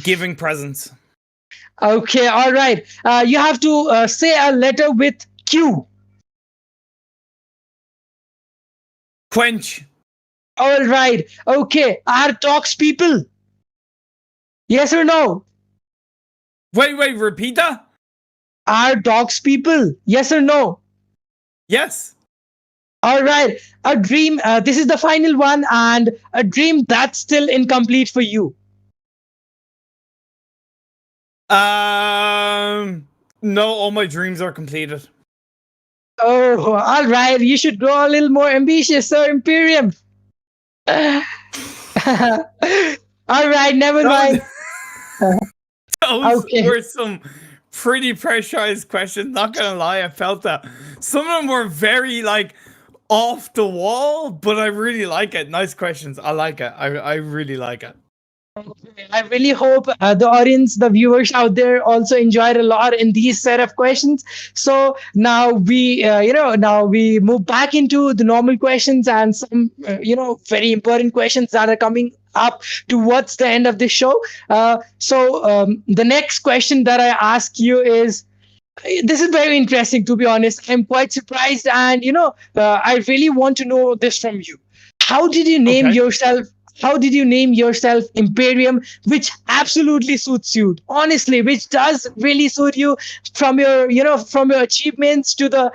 Giving presents. Okay. All right. You have to say a letter with Q. Quench. All right. Okay. Are dogs people? Yes or no? Wait. Repeat that. Are dogs people? Yes or no? Yes. All right. A dream. This is the final one, and a dream that's still incomplete for you. No, all my dreams are completed. Oh, all right. You should grow a little more ambitious, sir, ImPERium. All right. Never mind. Those Okay. were some pretty pressurized questions. Not gonna lie, I felt that some of them were very like off the wall, but I really like it. Nice questions. I like it. I really like it. I really hope the audience, the viewers out there, also enjoyed a lot in these set of questions. So now now we move back into the normal questions and some, very important questions that are coming up towards the end of the show. The next question that I ask you is. This is very interesting, to be honest. I'm quite surprised, and I really want to know this from you. How did you name Okay. yourself? How did you name yourself ImPERium, which absolutely suits you? Honestly, which does really suit you from your, from your achievements to the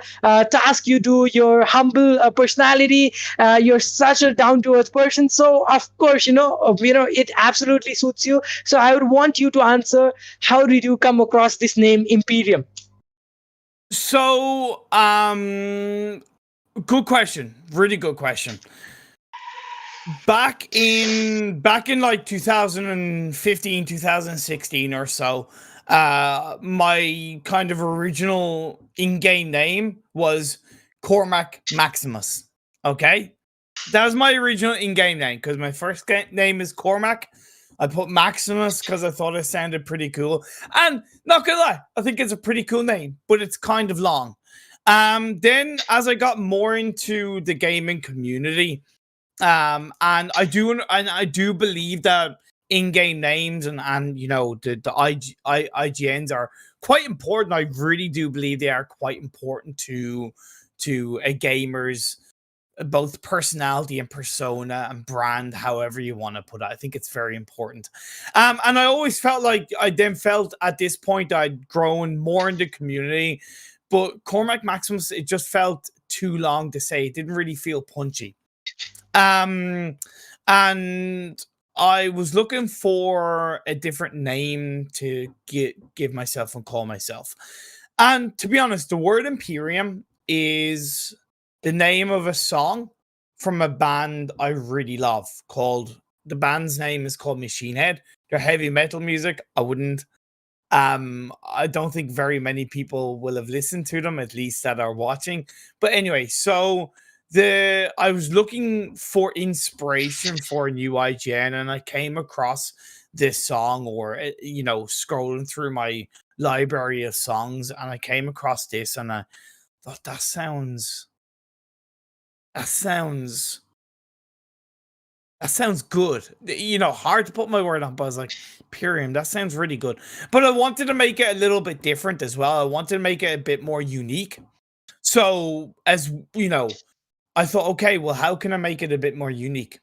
task you do, your humble personality. You're such a down-to-earth person, so of course, it absolutely suits you. So I would want you to answer. How did you come across this name, ImPERium? So, good question. Really good question. Back in like 2015, 2016 or so, my kind of original in-game name was Cormac Maximus. Okay? That was my original in-game name because my first name is Cormac. I put Maximus because I thought it sounded pretty cool. And not gonna lie, I think it's a pretty cool name, but it's kind of long. Then as I got more into the gaming community, and I do believe that in-game names and the IGNs are quite important. I really do believe they are quite important to a gamer's both personality and persona and brand, however you want to put it. I think it's very important. And I always felt like I then felt at this point I'd grown more in the community, but Cormac Maximus, it just felt too long to say. It didn't really feel punchy. And I was looking for a different name to give myself and call myself. And to be honest, the word ImPERium is the name of a song from a band I really love the band's name is called Machine Head. They're heavy metal music. I don't think very many people will have listened to them, at least that are watching. But anyway, so I was looking for inspiration for a new IGN and I came across this song scrolling through my library of songs and I came across this and I thought that sounds good. Hard to put my word on, but I was like, Imperium, that sounds really good. But I wanted to make it a little bit different as well. I wanted to make it a bit more unique. So, as I thought, okay, well, how can I make it a bit more unique?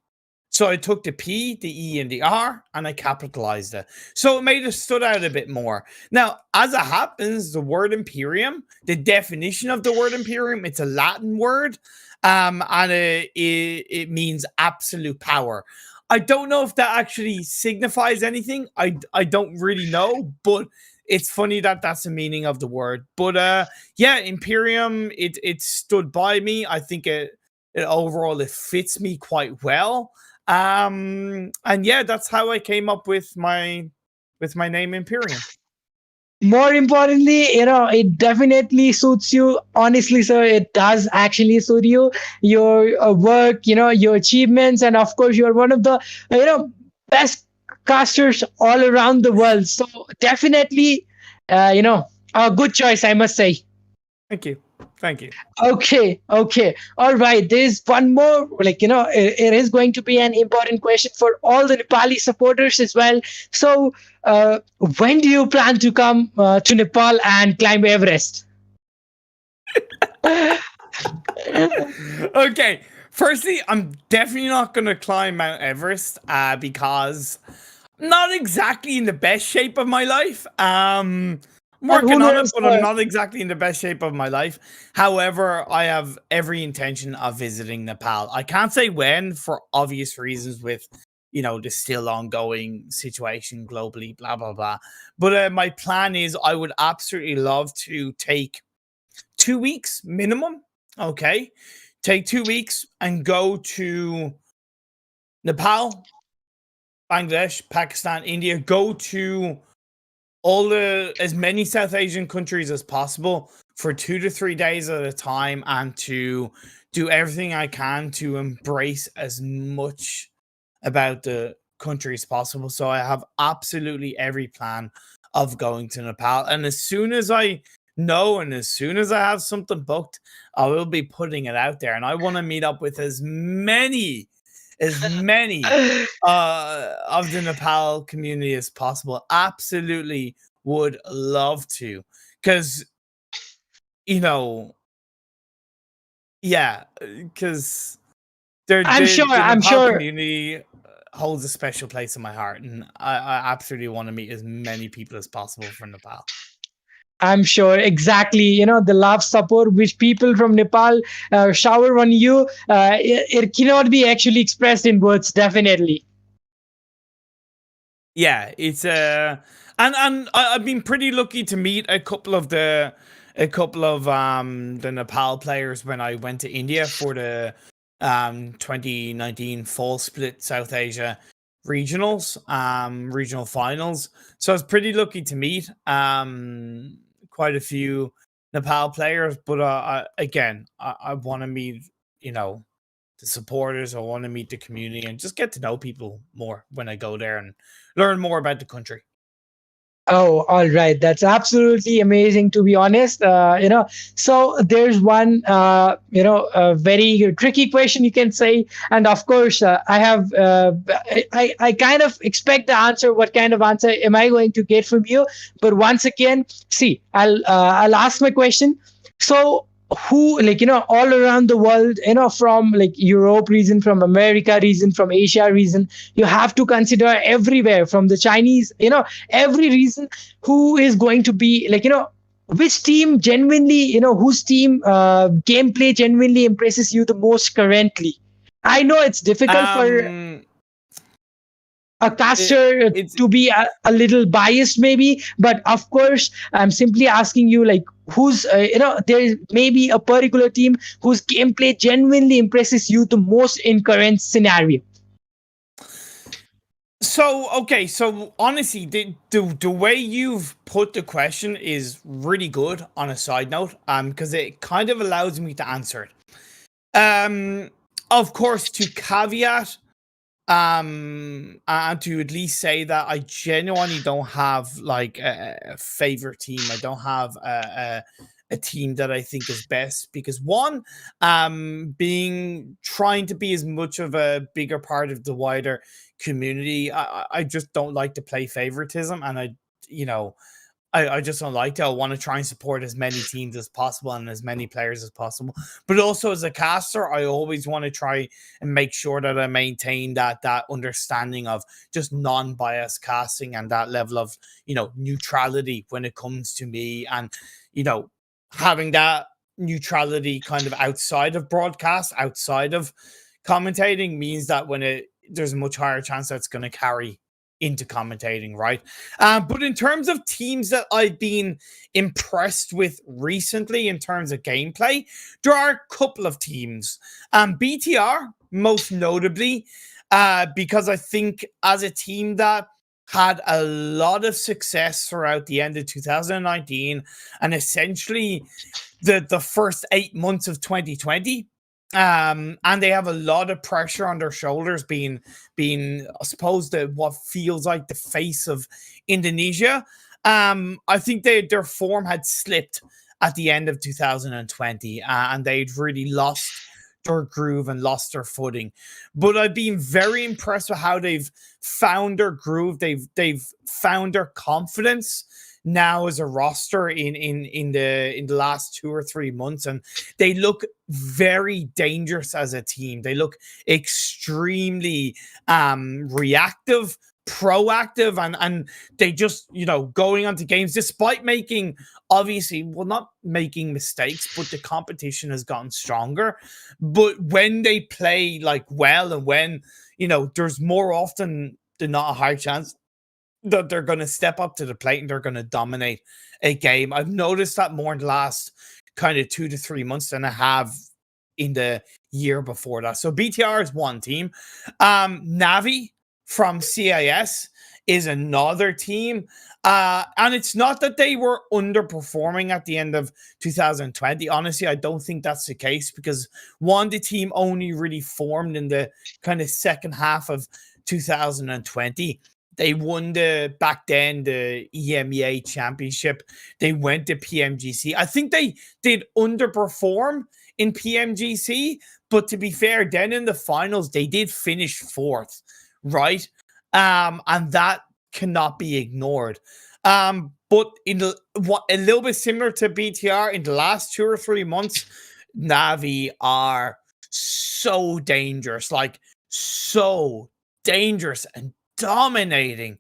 So I took the P, the E, and the R, and I capitalized it. So it made it stood out a bit more. Now, as it happens, the word ImPERium, the definition of the word ImPERium, it's a Latin word, and it means absolute power. I don't know if that actually signifies anything. I don't really know, but it's funny that that's the meaning of the word. But yeah, ImPERium, it stood by me. I think it overall it fits me quite well. And yeah, that's how I came up with my name ImPERium. More importantly, it definitely suits you. Honestly, sir, it does actually suit you. Your work, your achievements, and of course, you're one of the best casters all around the world. So definitely, a good choice, I must say. Thank you. Thank you. Okay, okay. All right. There's one more, it is going to be an important question for all the Nepali supporters as well. So, when do you plan to come to Nepal and climb Everest? Okay. Firstly, I'm definitely not going to climb Mount Everest because I'm not exactly in the best shape of my life. I'm And who working on it, knows? but I'm not exactly in the best shape of my life. However, I have every intention of visiting Nepal. I can't say when for obvious reasons with, the still ongoing situation globally, blah, blah, blah. But my plan is I would absolutely love to take 2 weeks minimum. Okay. Take 2 weeks and go to Nepal, Bangladesh, Pakistan, India, go to as many South Asian countries as possible for 2 to 3 days at a time, and to do everything I can to embrace as much about the country as possible. So I have absolutely every plan of going to Nepal. And as soon as I know and as soon as I have something booked, I will be putting it out there. And I want to meet up with as many of the Nepal community as possible. Absolutely would love to, because yeah, because I'm sure. the I'm Nepal sure. community holds a special place in my heart, and I absolutely want to meet as many people as possible from Nepal. I'm sure exactly. The love support which people from Nepal shower on you, it cannot be actually expressed in words. Definitely. Yeah, it's and I've been pretty lucky to meet a couple of the Nepal players when I went to India for the 2019 fall split South Asia regional finals. So I was pretty lucky to meet quite a few Nepal players, but I want to meet, the supporters. I want to meet the community and just get to know people more when I go there and learn more about the country. Oh, all right. That's absolutely amazing, to be honest. So there's one, a very tricky question, you can say. And of course, I kind of expect the answer. What kind of answer am I going to get from you? But once again, see, I'll ask my question. So, who, all around the world, from like Europe region, from America region, from Asia region, you have to consider everywhere, from the Chinese, every reason, who is going to be which team genuinely, whose team gameplay genuinely impresses you the most currently. I know it's difficult for Um, a it, caster it's to be a little biased maybe, but of course I'm simply asking you, like, who's there may be a particular team whose gameplay genuinely impresses you the most in current scenario. so okay. So honestly, the way you've put the question is really good. On a side note, because it kind of allows me to answer it. Of course, to caveat, and to at least say that I genuinely don't have like a favorite team. I don't have a team that I think is best, because one, being trying to be as much of a bigger part of the wider community, I just don't like to play favoritism, and you know I just don't like that. I want to try and support as many teams as possible and as many players as possible. But also as a caster, I always want to try and make sure that I maintain that understanding of just non-biased casting and that level of, neutrality when it comes to me, and, having that neutrality kind of outside of broadcast, outside of commentating, means that there's a much higher chance that it's going to carry into commentating, right? But in terms of teams that I've been impressed with recently in terms of gameplay, there are a couple of teams. BTR, most notably, because I think as a team that had a lot of success throughout the end of 2019 and essentially the first 8 months of 2020. And they have a lot of pressure on their shoulders, being I suppose what feels like the face of Indonesia. I think their form had slipped at the end of 2020, and they'd really lost their groove and lost their footing. But I've been very impressed with how they've found their groove. They've found their confidence now as a roster in the last 2 or 3 months, and they look very dangerous as a team. They look extremely reactive, proactive, and they just, going onto games despite making, obviously, well, not making mistakes, but the competition has gotten stronger. But when they play well, and when, there's more often than not a high chance that they're going to step up to the plate and they're going to dominate a game. I've noticed that more in the last kind of 2 to 3 months than I have in the year before that. So BTR is one team. Navi from CIS is another team. And it's not that they were underperforming at the end of 2020. Honestly, I don't think that's the case, because one, the team only really formed in the kind of second half of 2020. They won back then the EMEA championship. They went to PMGC. I think they did underperform in PMGC, but to be fair, then in the finals, they did finish fourth, right? And that cannot be ignored. But a little bit similar to BTR, in the last 2 or 3 months, Navi are so dangerous, so dangerous and dominating.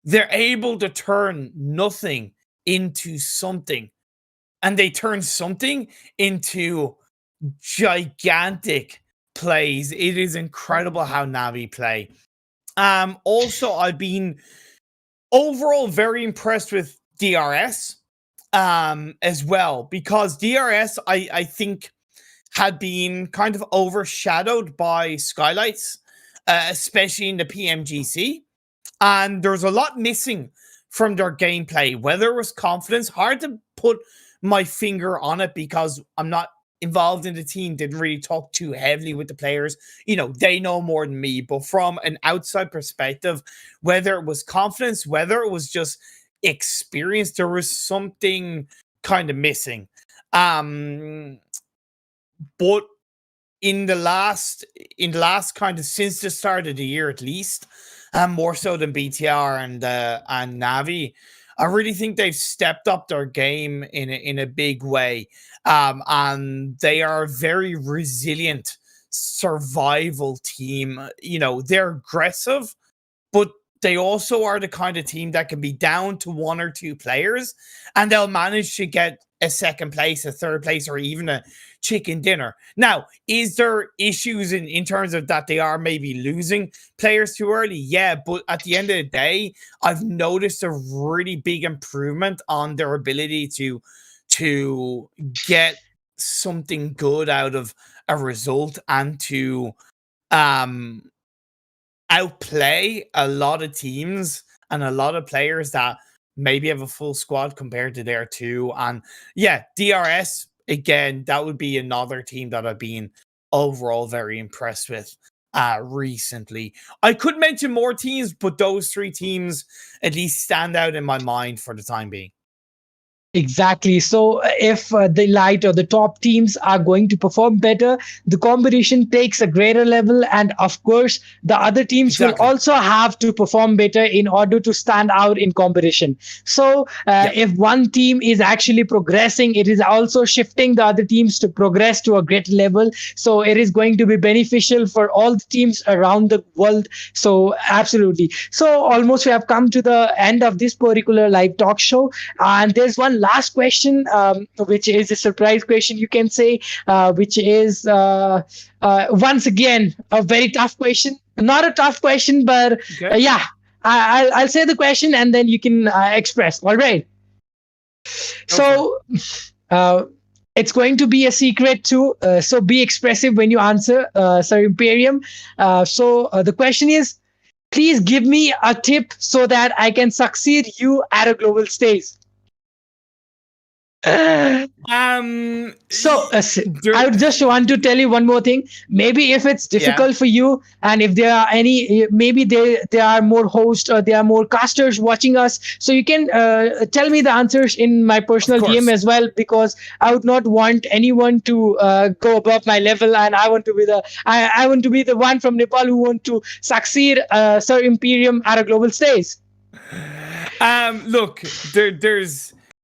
They're able to turn nothing into something, and they turn something into gigantic plays. It is incredible how Navi play. Also, I've been overall very impressed with DRS as well, because DRS, I think, had been kind of overshadowed by Skylights, especially in the PMGC. And there's a lot missing from their gameplay, whether it was confidence. Hard to put my finger on it because I'm not involved in the team, didn't really talk too heavily with the players. They know more than me. But from an outside perspective, whether it was confidence, whether it was just experience, there was something kind of missing. But in the last kind of since the start of the year, at least, more so than BTR and Navi, I really think they've stepped up their game in a big way. And they are a very resilient survival team. They're aggressive, but they also are the kind of team that can be down to 1 or 2 players and they'll manage to get a second place, a third place, or even a chicken dinner. Now, is there issues in terms of that they are maybe losing players too early? Yeah, but at the end of the day, I've noticed a really big improvement on their ability to get something good out of a result and to outplay a lot of teams and a lot of players that maybe have a full squad compared to their 2. And yeah, DRS, again, that would be another team that I've been overall very impressed with recently. I could mention more teams, but those 3 teams at least stand out in my mind for the time being. Exactly. So if the light or the top teams are going to perform better, the competition takes a greater level. And of course, the other teams will Exactly. also have to perform better in order to stand out in competition. So Yeah. if one team is actually progressing, it is also shifting the other teams to progress to a greater level. So it is going to be beneficial for all the teams around the world. So absolutely. So almost we have come to the end of this particular live talk show. And there's one last question, which is a surprise question, you can say, which is once again a very tough question. Not a tough question, but Okay. yeah, I'll say the question and then you can express. All right. Go for it. So uh, it's going to be a secret too. So be expressive when you answer, Sir ImPERium. The question is, please give me a tip so that I can succeed you at a global stage. Um, So I there, would just want to tell you one more thing. Maybe if it's yeah, difficult for you, and if there are any, maybe there are more hosts or there are more casters watching us, so you can tell me the answers in my of personal DM course. as well, because I would not want anyone to go above my level, and I want to be I want to be the one from Nepal who want to succeed Sir ImPERium at a global stage. Look,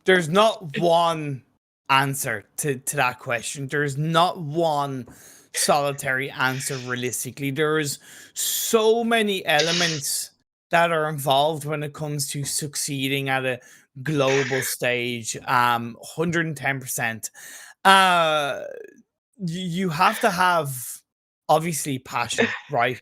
there's not one answer to that question. There's not one solitary answer realistically. There's so many elements that are involved when it comes to succeeding at a global stage. 110%. Uh you have to have obviously passion, right?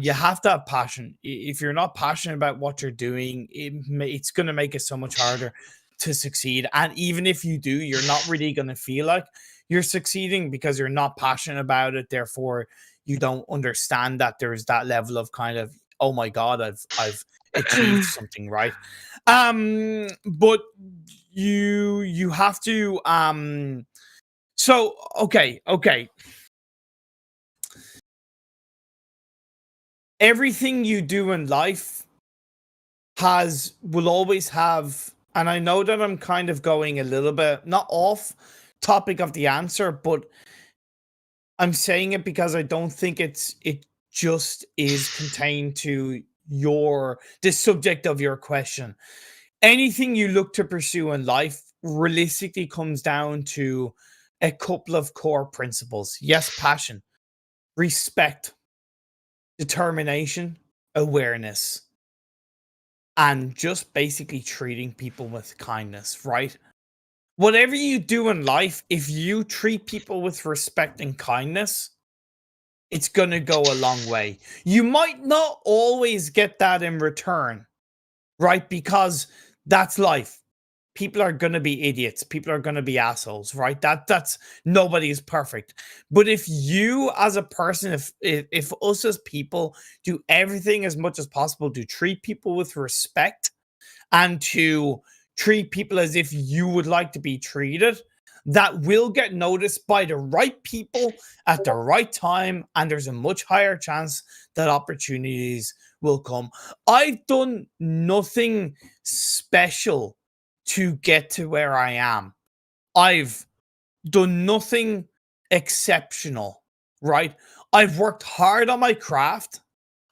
You have to have passion. If you're not passionate about what you're doing, it's going to make it so much harder to succeed. And even if you do, you're not really going to feel like you're succeeding because you're not passionate about it. Therefore, you don't understand that there's that level of kind of, oh my god, I've achieved something, right? But you have to so okay, everything you do in life will always have, and I know that I'm kind of going a little bit not off topic of the answer, but I'm saying it because I don't think it just is contained to the subject of your question. Anything you look to pursue in life realistically comes down to a couple of core principles. Yes, passion, respect, determination, awareness, and just basically treating people with kindness, right? Whatever you do in life, if you treat people with respect and kindness, it's going to go a long way. You might not always get that in return, right? Because that's life. People are going to be idiots. People are going to be assholes, right? That's nobody is perfect. But if you as a person, if us as people do everything as much as possible to treat people with respect and to treat people as if you would like to be treated, that will get noticed by the right people at the right time, and there's a much higher chance that opportunities will come. I've done nothing special to get to where I am. I've done nothing exceptional, right? I've worked hard on my craft.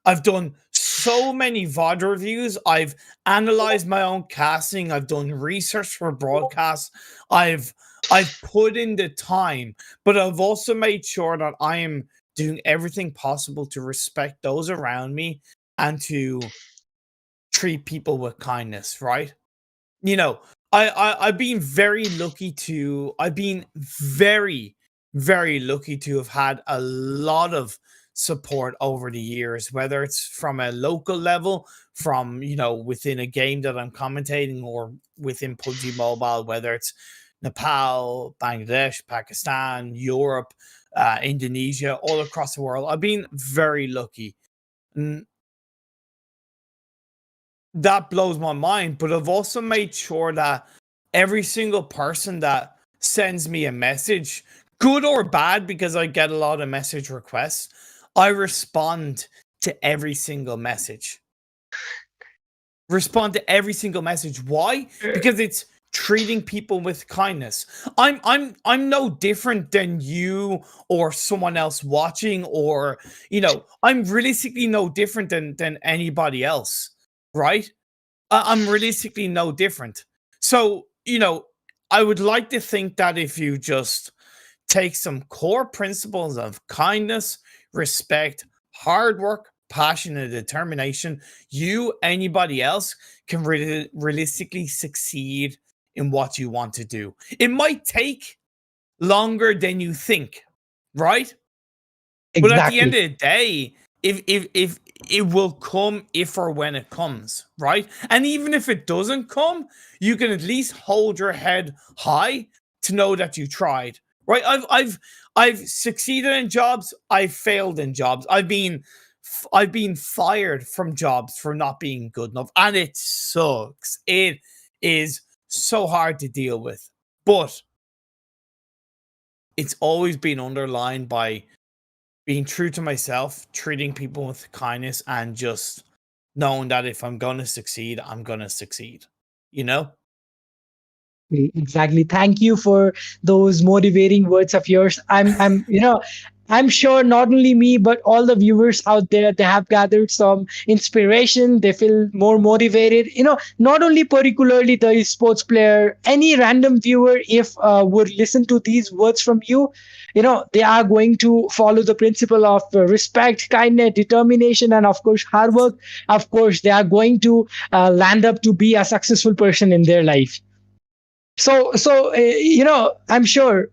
I've done so many VOD reviews. I've analyzed my own casting. I've done research for broadcasts. I've put in the time, but I've also made sure that I am doing everything possible to respect those around me and to treat people with kindness, right? You know, I've been very lucky to I've been very, very lucky to have had a lot of support over the years, whether it's from a local level, from within a game that I'm commentating, or within PUBG Mobile, whether it's Nepal, Bangladesh, Pakistan, Europe, Indonesia, all across the world. I've been very lucky. That blows my mind, but I've also made sure that every single person that sends me a message, good or bad, because I get a lot of message requests, I respond to every single message. Respond to every single message. Why? Because it's treating people with kindness. I'm no different than you or someone else watching, or I'm realistically no different than anybody else, right? I'm realistically no different. So, I would like to think that if you just take some core principles of kindness, respect, hard work, passion, and determination, anybody else can realistically succeed in what you want to do. It might take longer than you think, right? Exactly. But at the end of the day, if it will come if or when it comes, right? And even if it doesn't come, you can at least hold your head high to know that you tried, right? I've succeeded in jobs, I've failed in jobs, I've been fired from jobs for not being good enough, and it sucks. It is so hard to deal with, but it's always been underlined by being true to myself, treating people with kindness, and just knowing that if I'm going to succeed, I'm going to succeed, Exactly. Thank you for those motivating words of yours. I'm sure not only me, but all the viewers out there, they have gathered some inspiration. They feel more motivated. Not only particularly the sports player, any random viewer, if would listen to these words from you, they are going to follow the principle of respect, kindness, determination, and of course, hard work. Of course, they are going to land up to be a successful person in their life. So I'm sure.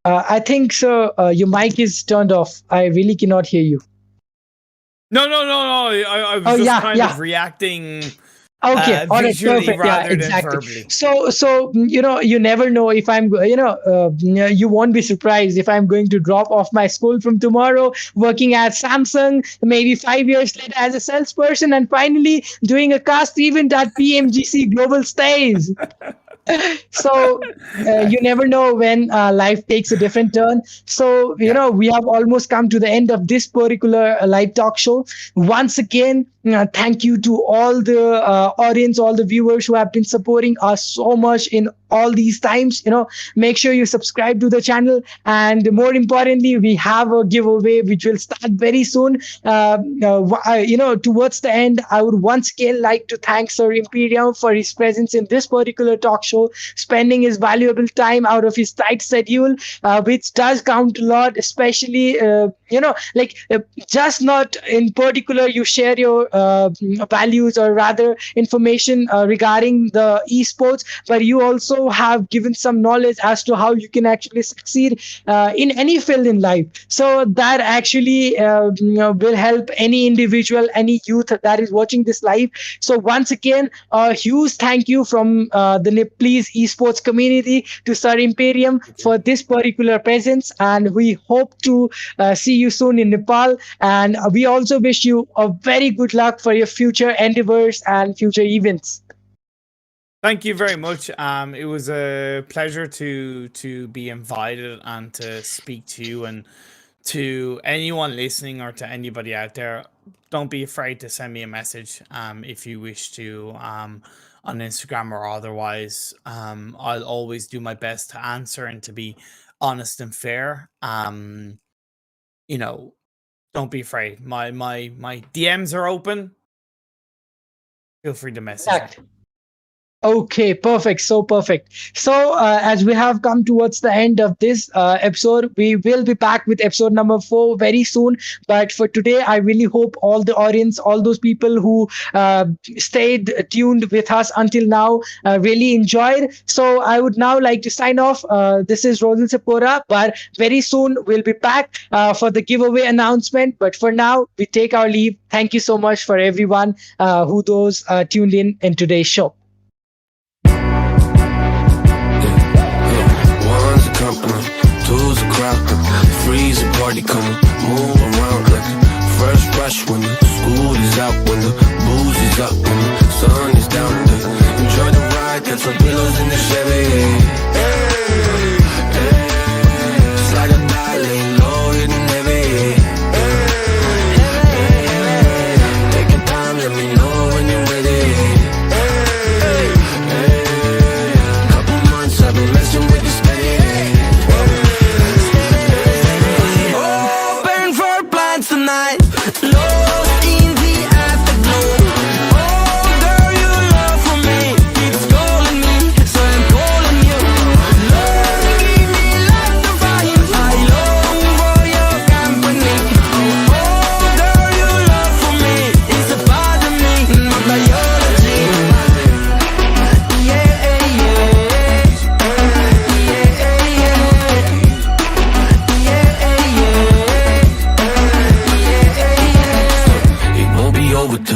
I think so. Your mic is turned off. I really cannot hear you. No. I was just kind of reacting. Okay, all right, perfect. Yeah, exactly. So you never know if I'm, you won't be surprised if I'm going to drop off my school from tomorrow, working at Samsung, maybe 5 years later as a salesperson, and finally doing a cast event at PMGC Global Stage. So you never know when life takes a different turn. So we have almost come to the end of this particular live talk show. Once again, thank you to all the audience, all the viewers who have been supporting us so much in all these times. Make sure you subscribe to the channel, and more importantly, we have a giveaway which will start very soon. Towards the end, I would once again like to thank Sir ImPERium for his presence in this particular talk show, spending his valuable time out of his tight schedule, which does count a lot, especially just not in particular you share your values, or rather information regarding the esports, but you also have given some knowledge as to how you can actually succeed in any field in life. So that actually will help any individual, any youth that is watching this live. So once again, a huge thank you from the Nepalese esports community to Sir ImPERium for this particular presence, and we hope to see you soon in Nepal. And we also wish you a very good luck for your future endeavors and future events. Thank you very much. It was a pleasure to be invited and to speak to you, and to anyone listening or to anybody out there. Don't be afraid to send me a message if you wish to, on Instagram or otherwise. I'll always do my best to answer and to be honest and fair. Don't be afraid. My DMs are open. Feel free to message me. Okay, perfect. So perfect. So as we have come towards the end of this episode, we will be back with episode number 4 very soon. But for today, I really hope all the audience, all those people who stayed tuned with us until now, really enjoyed. So I would now like to sign off. This is Rosal Sepora, but very soon we'll be back for the giveaway announcement. But for now, we take our leave. Thank you so much for everyone who those tuned in today's show. Company, two's a crowd, freeze a party coming, move around like fresh fresh when the school is out, when the booze is up, when the sun is down. Enjoy the ride, get some pillows in the Chevy. Hey, hey, slide or die, lay low, hitting heavy. Hey, take your time, let me know when you're ready. Hey, hey,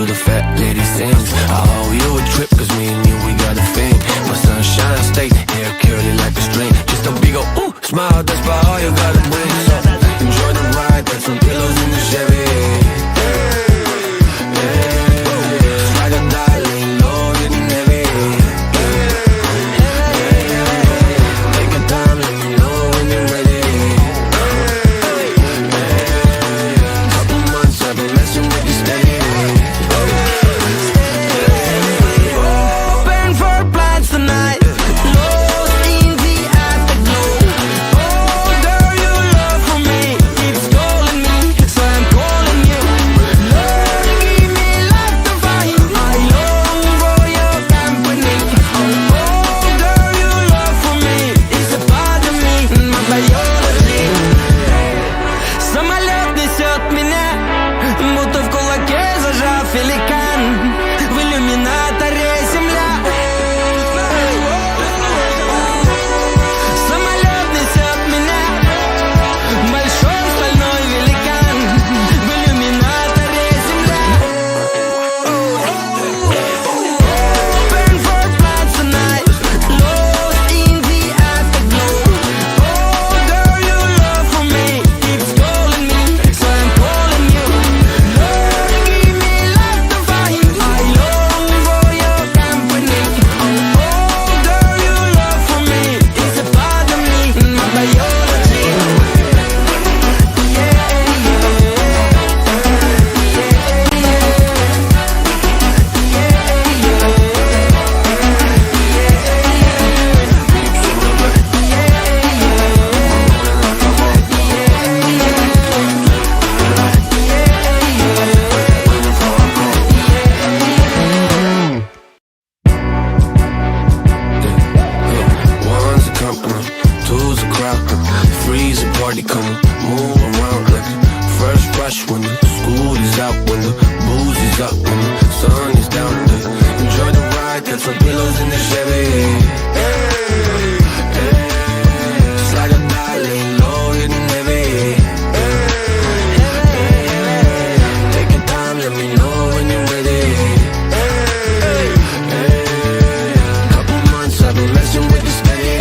till the fat lady sings. I owe you a trip, cause me and you, we got a thing. My sunshine state, hair curly like a string. Just a big ol' ooh, smile, that's about all you gotta bring. So enjoy the ride, got some pillows in the Chevy. It's like a darling, loaded and heavy. Take your time, let me know when you're ready. Couple months I've been messing with you steady. Open for plans tonight. Lost in the afterglow. Oh, girl, your love for me keeps calling me, so I'm calling you. Lord, give me life to find. I long for your company. Oh, girl, your love for me is a part of me, my biology. Самолет несет меня, будто в кулаке зажав великан. В иллюминаторе земля. Самолет несет меня, большой стальной великан. В иллюминаторе земля. Open for plans tonight. Lost in the afterglow. Oh, girl, your love for me keeps calling me, so I'm calling you. Lord, give me life to find. I long for your company. Oh, girl, your love for me is a part of me, my biology. One's a company, two's a crowd. Three's a party coming, move around like first rush when the school is out, when the booze is up, when the sun is down. Enjoy the ride, got some pillows in the Chevy. It's like a darling, loaded and heavy. Take your time, let me know when you're ready. Couple months I've been messing with you steady.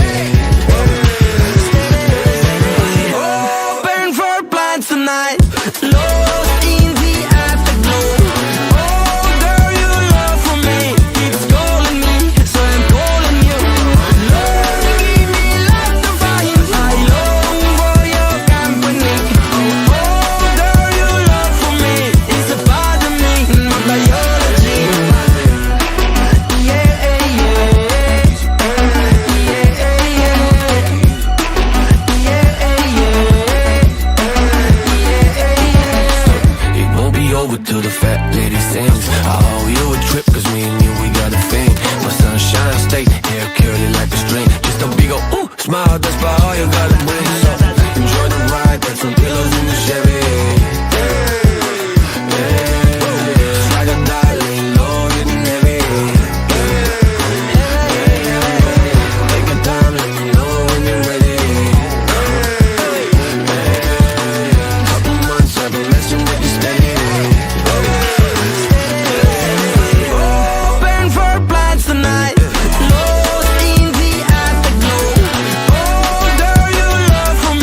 Open for plans tonight. Lost in the afterglow. Oh, girl, your love for me keeps calling me, so I'm calling you. Lord, give me life to find. I long for your company. Oh, girl, your love for me is a part of me, my biology. It won't be over till the fat lady sings. I owe you a trip, cause me and you, we got a thing. My sunshine state, hair curly like a string. Just a big ol' ooh, smile, that's about all you gotta bring. So enjoy the ride, got some pillows in the Chevy. It's like a darling, loaded and heavy. Take your time, let me know when you're ready. Couple months I've been messing with you steady. Open for plans tonight. Lost in the afterglow. Oh, girl, your love for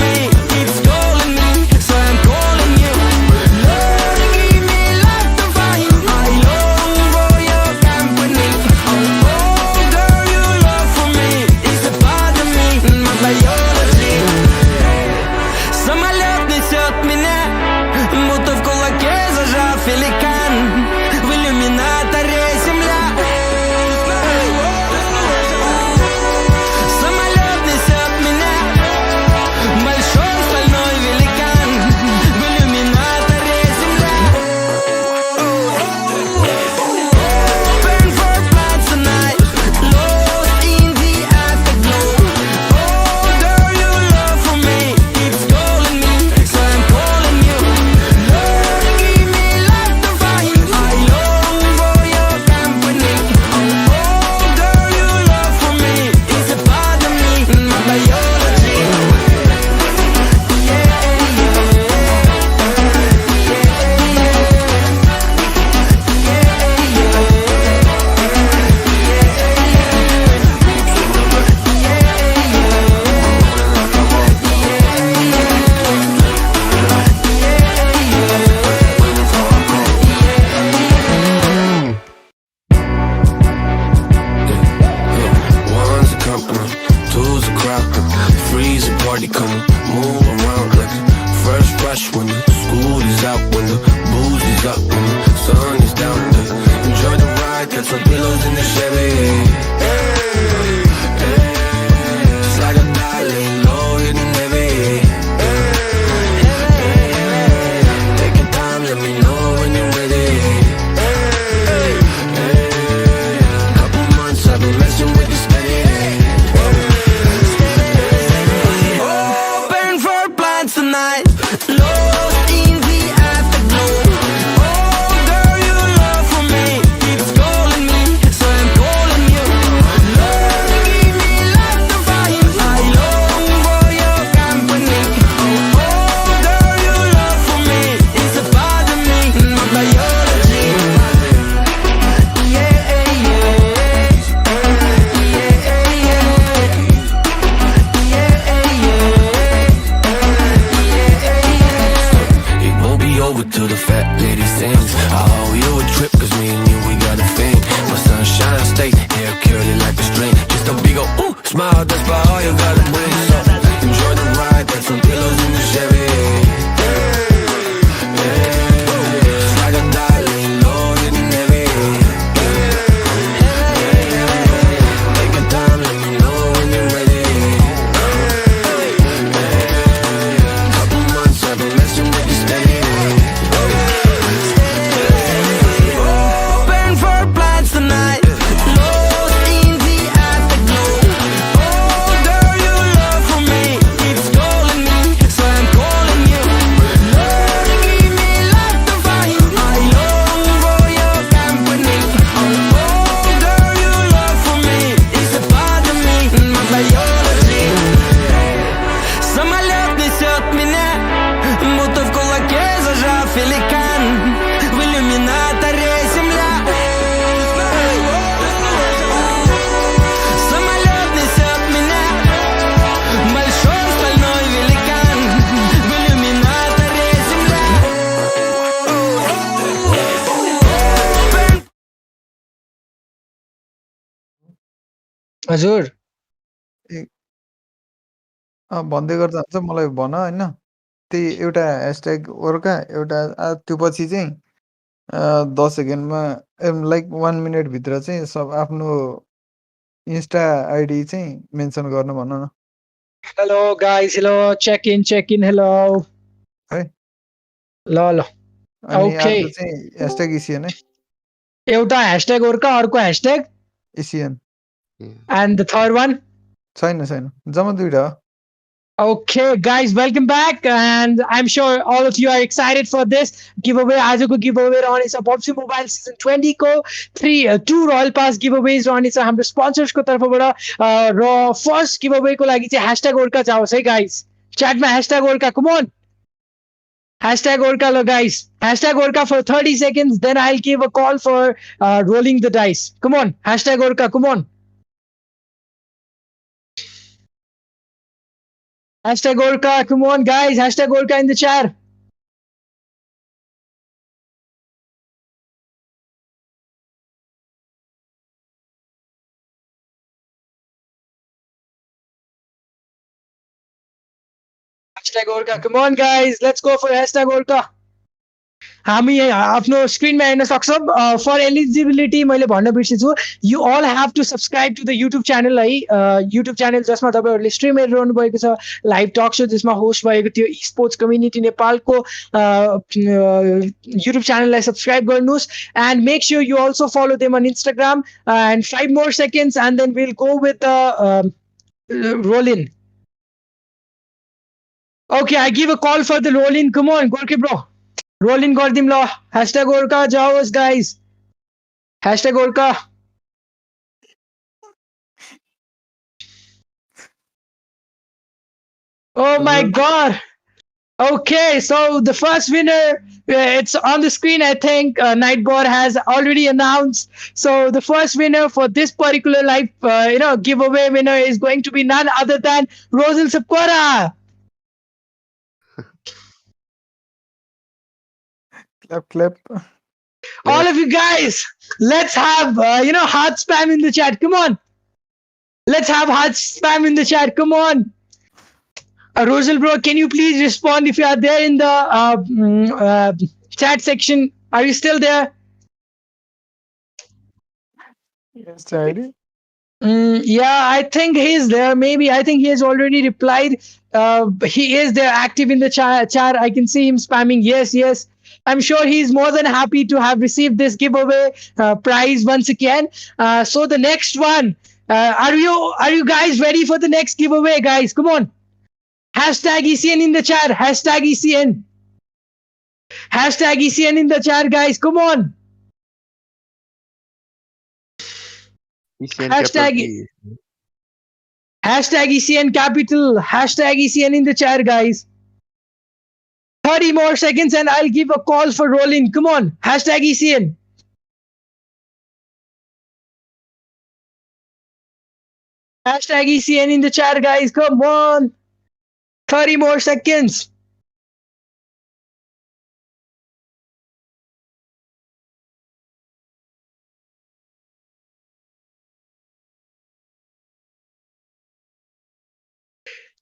हजुर भन्दै गर्दा हुन्छ मलाई भन होइन त्यही एउटा hashtag orca एउटा त्यो पछि चाहिँ 10 सेकेन्डमा लाइक 1 मिनटभित्र चाहिँ सब आफ्नो इन्स्टा आइडी चाहिँ मेन्सन गर्नु भन न hello guys hello check in hello है ल ल अनि ओके अर्को चाहिँ ह्यासट्याग इसिएन है एउटा ह्यासट्याग ओर्का अर्को ह्यासट्याग इसिएन एन्ड द थर्ड वान छैन जम्मा दुईटा हो Okay, guys, welcome back, and I'm sure all of you are excited for this giveaway. आजको giveaway रहनेछ PUBG Mobile Season 20 को 2 Royal Pass giveaways रहनेछ हाम्रो sponsors को तर्फबाट र first giveaway को लागि चाहिँ hashtag orca जाओस् है guys. Chat मा hashtag orca, come on. Hashtag orca lo guys. Hashtag orca for 30 seconds, then I'll give a call for rolling the dice. Come on, hashtag orca, come on. Hashtag orca, come on guys, hashtag orca in the chat. Hashtag orca, come on guys, let's go for hashtag orca. हामी आफ्नो स्क्रिनमा हेर्न सक्छौँ फर eligibility मैले भन्न बिर्सेछु you all have to subscribe to the YouTube channel है YouTube channel जसमा तपाईँहरूले स्ट्रिम हेरिरहनु भएको छ लाइभ टक सो जसमा होस्ट भएको थियो स्पोर्ट्स कम्युनिटी नेपालको युट्युब च्यानललाई सब्सक्राइब गर्नुहोस् and make sure you also follow them on Instagram and 5 more seconds and then will go with roll in okay I give a call for the role in कम अन गोर्खे bro role in गरिदिउँ ल hashtag orca जाओस् guys hashtag orca oh my god okay so the first winner it's on the screen I think Nightbot has already announced so the first winner for this particular live giveaway winner is going to be none other than Rosal Sapkora clap all of you guys let's have heart spam in the chat come on let's have heart spam in the chat come on Rosal bro can you please respond if you are there in the chat section are you still there yes ID yeah I think he is there maybe I think he has already replied he is there active in the chat I can see him spamming yes I'm sure he's more than happy to have received this giveaway prize once again. So the next one, are you guys ready for the next giveaway, guys? Come on. Hashtag ECN in the chat. Hashtag ECN. Hashtag ECN in the chat, guys. Come on. Hashtag ECN capital. Hashtag ECN in the chat, guys. 30 more seconds and I'll give a call for rolling. Come on. Hashtag ECN. Hashtag ECN in the chat, guys. Come on. 30 more seconds.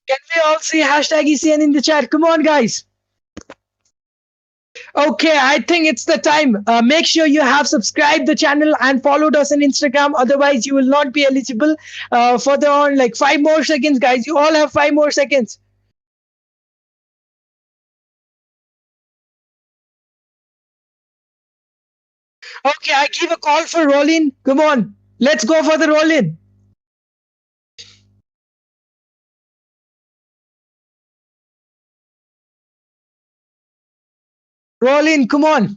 Can we all see hashtag ECN in the chat? Come on, guys. Okay, I think it's the time. Make sure you have subscribed the channel and followed us on Instagram. Otherwise, you will not be eligible for the on like 5 more seconds, guys. You all have 5 more seconds. Okay, I give a call for roll-in. Come on, let's go for the roll-in. Roll in, come on.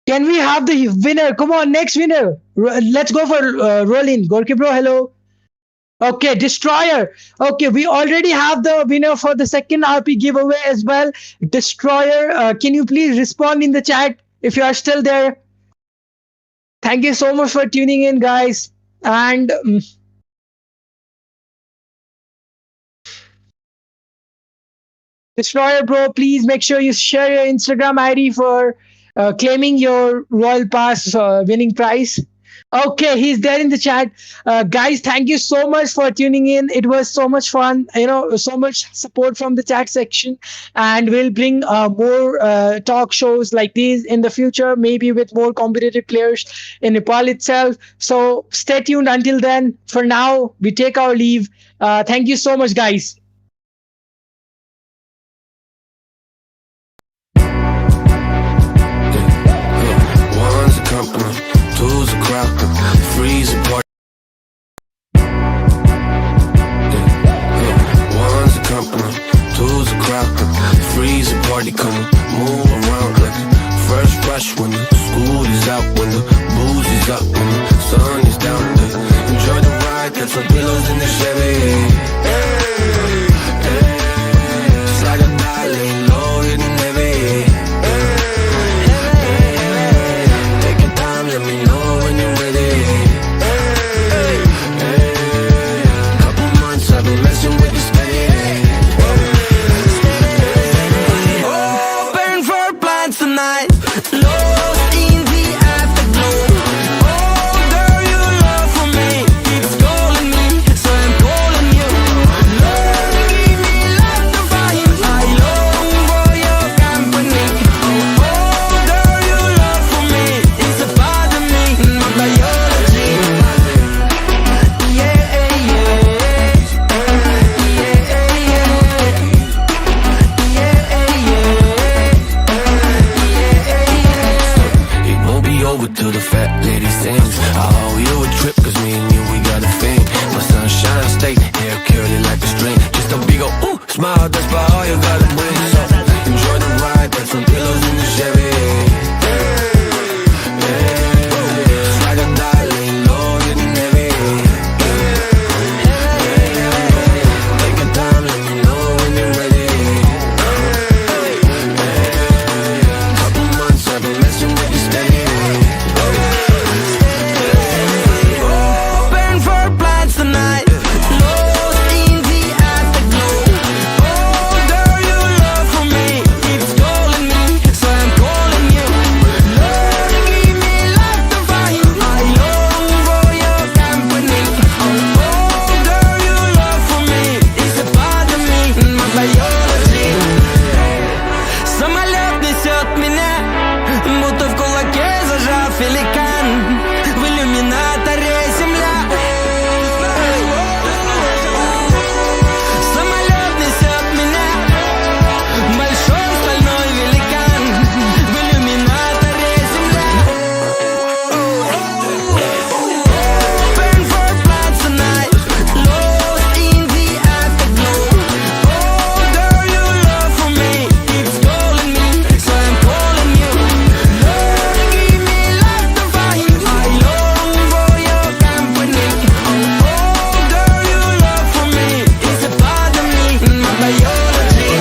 Can we have the winner? Come on, next winner. Let's go for roll in. Gorky bro, hello. Okay, Destroyer. Okay, we already have the winner for the second RP giveaway as well. Destroyer, can you please respond in the chat if you are still there? Thank you so much for tuning in, guys. And Destroyer bro, please make sure you share your Instagram ID for claiming your Royal Pass winning prize. Okay, he's there in the chat. Guys, thank you so much for tuning in. It was so much fun. So much support from the chat section. And we'll bring more talk shows like these in the future, maybe with more competitive players in Nepal itself. So stay tuned until then. For now, we take our leave. Thank you so much, guys. One's a company, two's a crowd, three's a party. One's a company, two's a crowd, three's a party. Come move around like first rush when the school is out, when the booze is up, when the sun is down. Enjoy the ride, got some pillows in the Chevy. Just like a dial, laying low, hitting heavy. Take your time, let me know when you're ready. Couple months I've been messing with you steady. Open for plans tonight. Lost in the afterglow. Oh, girl, your love for me keeps calling me, so I'm calling you. Lord, give me love to find. I long for your company. Oh, girl, your love for me is a part of me, my biology. Yeah, yeah, It won't be over till the fat lady sings. I owe you a trip, cause me and you, we got a thing. My sunshine state, hair curly like a string. Just a big ol' ooh, smile, that's about all you gotta bring. So enjoy the ride, got some pillows in the Chevy. It's like a dial, laying low, getting heavy. Take your time, let me know when you're ready. Couple months I've been messing with you steady. open for plans tonight. Lost in the afterglow. Oh, girl, your love for me keeps calling me, so I'm calling you. Lord, give me love to find. I long for your company. Oh, girl, your love for me is a part of me, my biology. Самолет несет меня, будто в кулаке зажав великан. В иллюминаторе земля. Самолет несет меня, большой стальной великан. В иллюминаторе земля. Open for plans tonight. Lost in the afterglow. Oh, girl, your love for me keeps calling me, so I'm calling you. Lord, give me love to find. I long for your company. Oh, girl, your love for me is a part of me, my biology.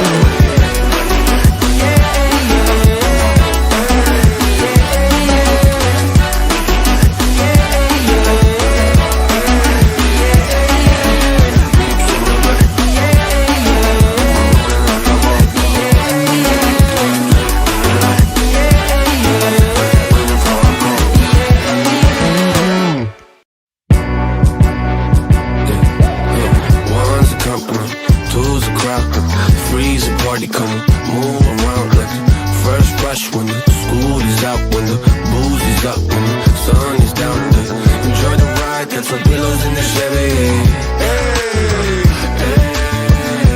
One's a company, two's a crowd, three's a party. Come move around like first rush when the school is out, when the booze is up, when the sun is down. Enjoy the ride, got some pillows in the Chevy.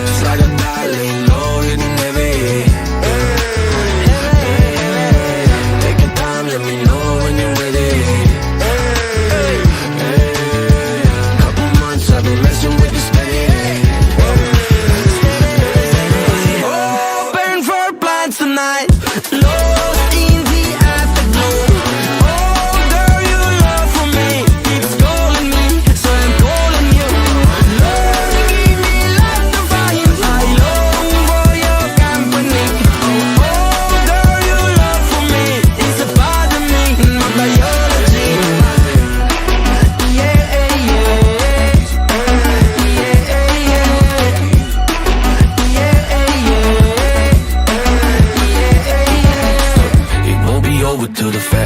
Just like a dial, laying low, hitting heavy. Take your time, let me know when you're ready. Couple months I've been messing with you steady. do the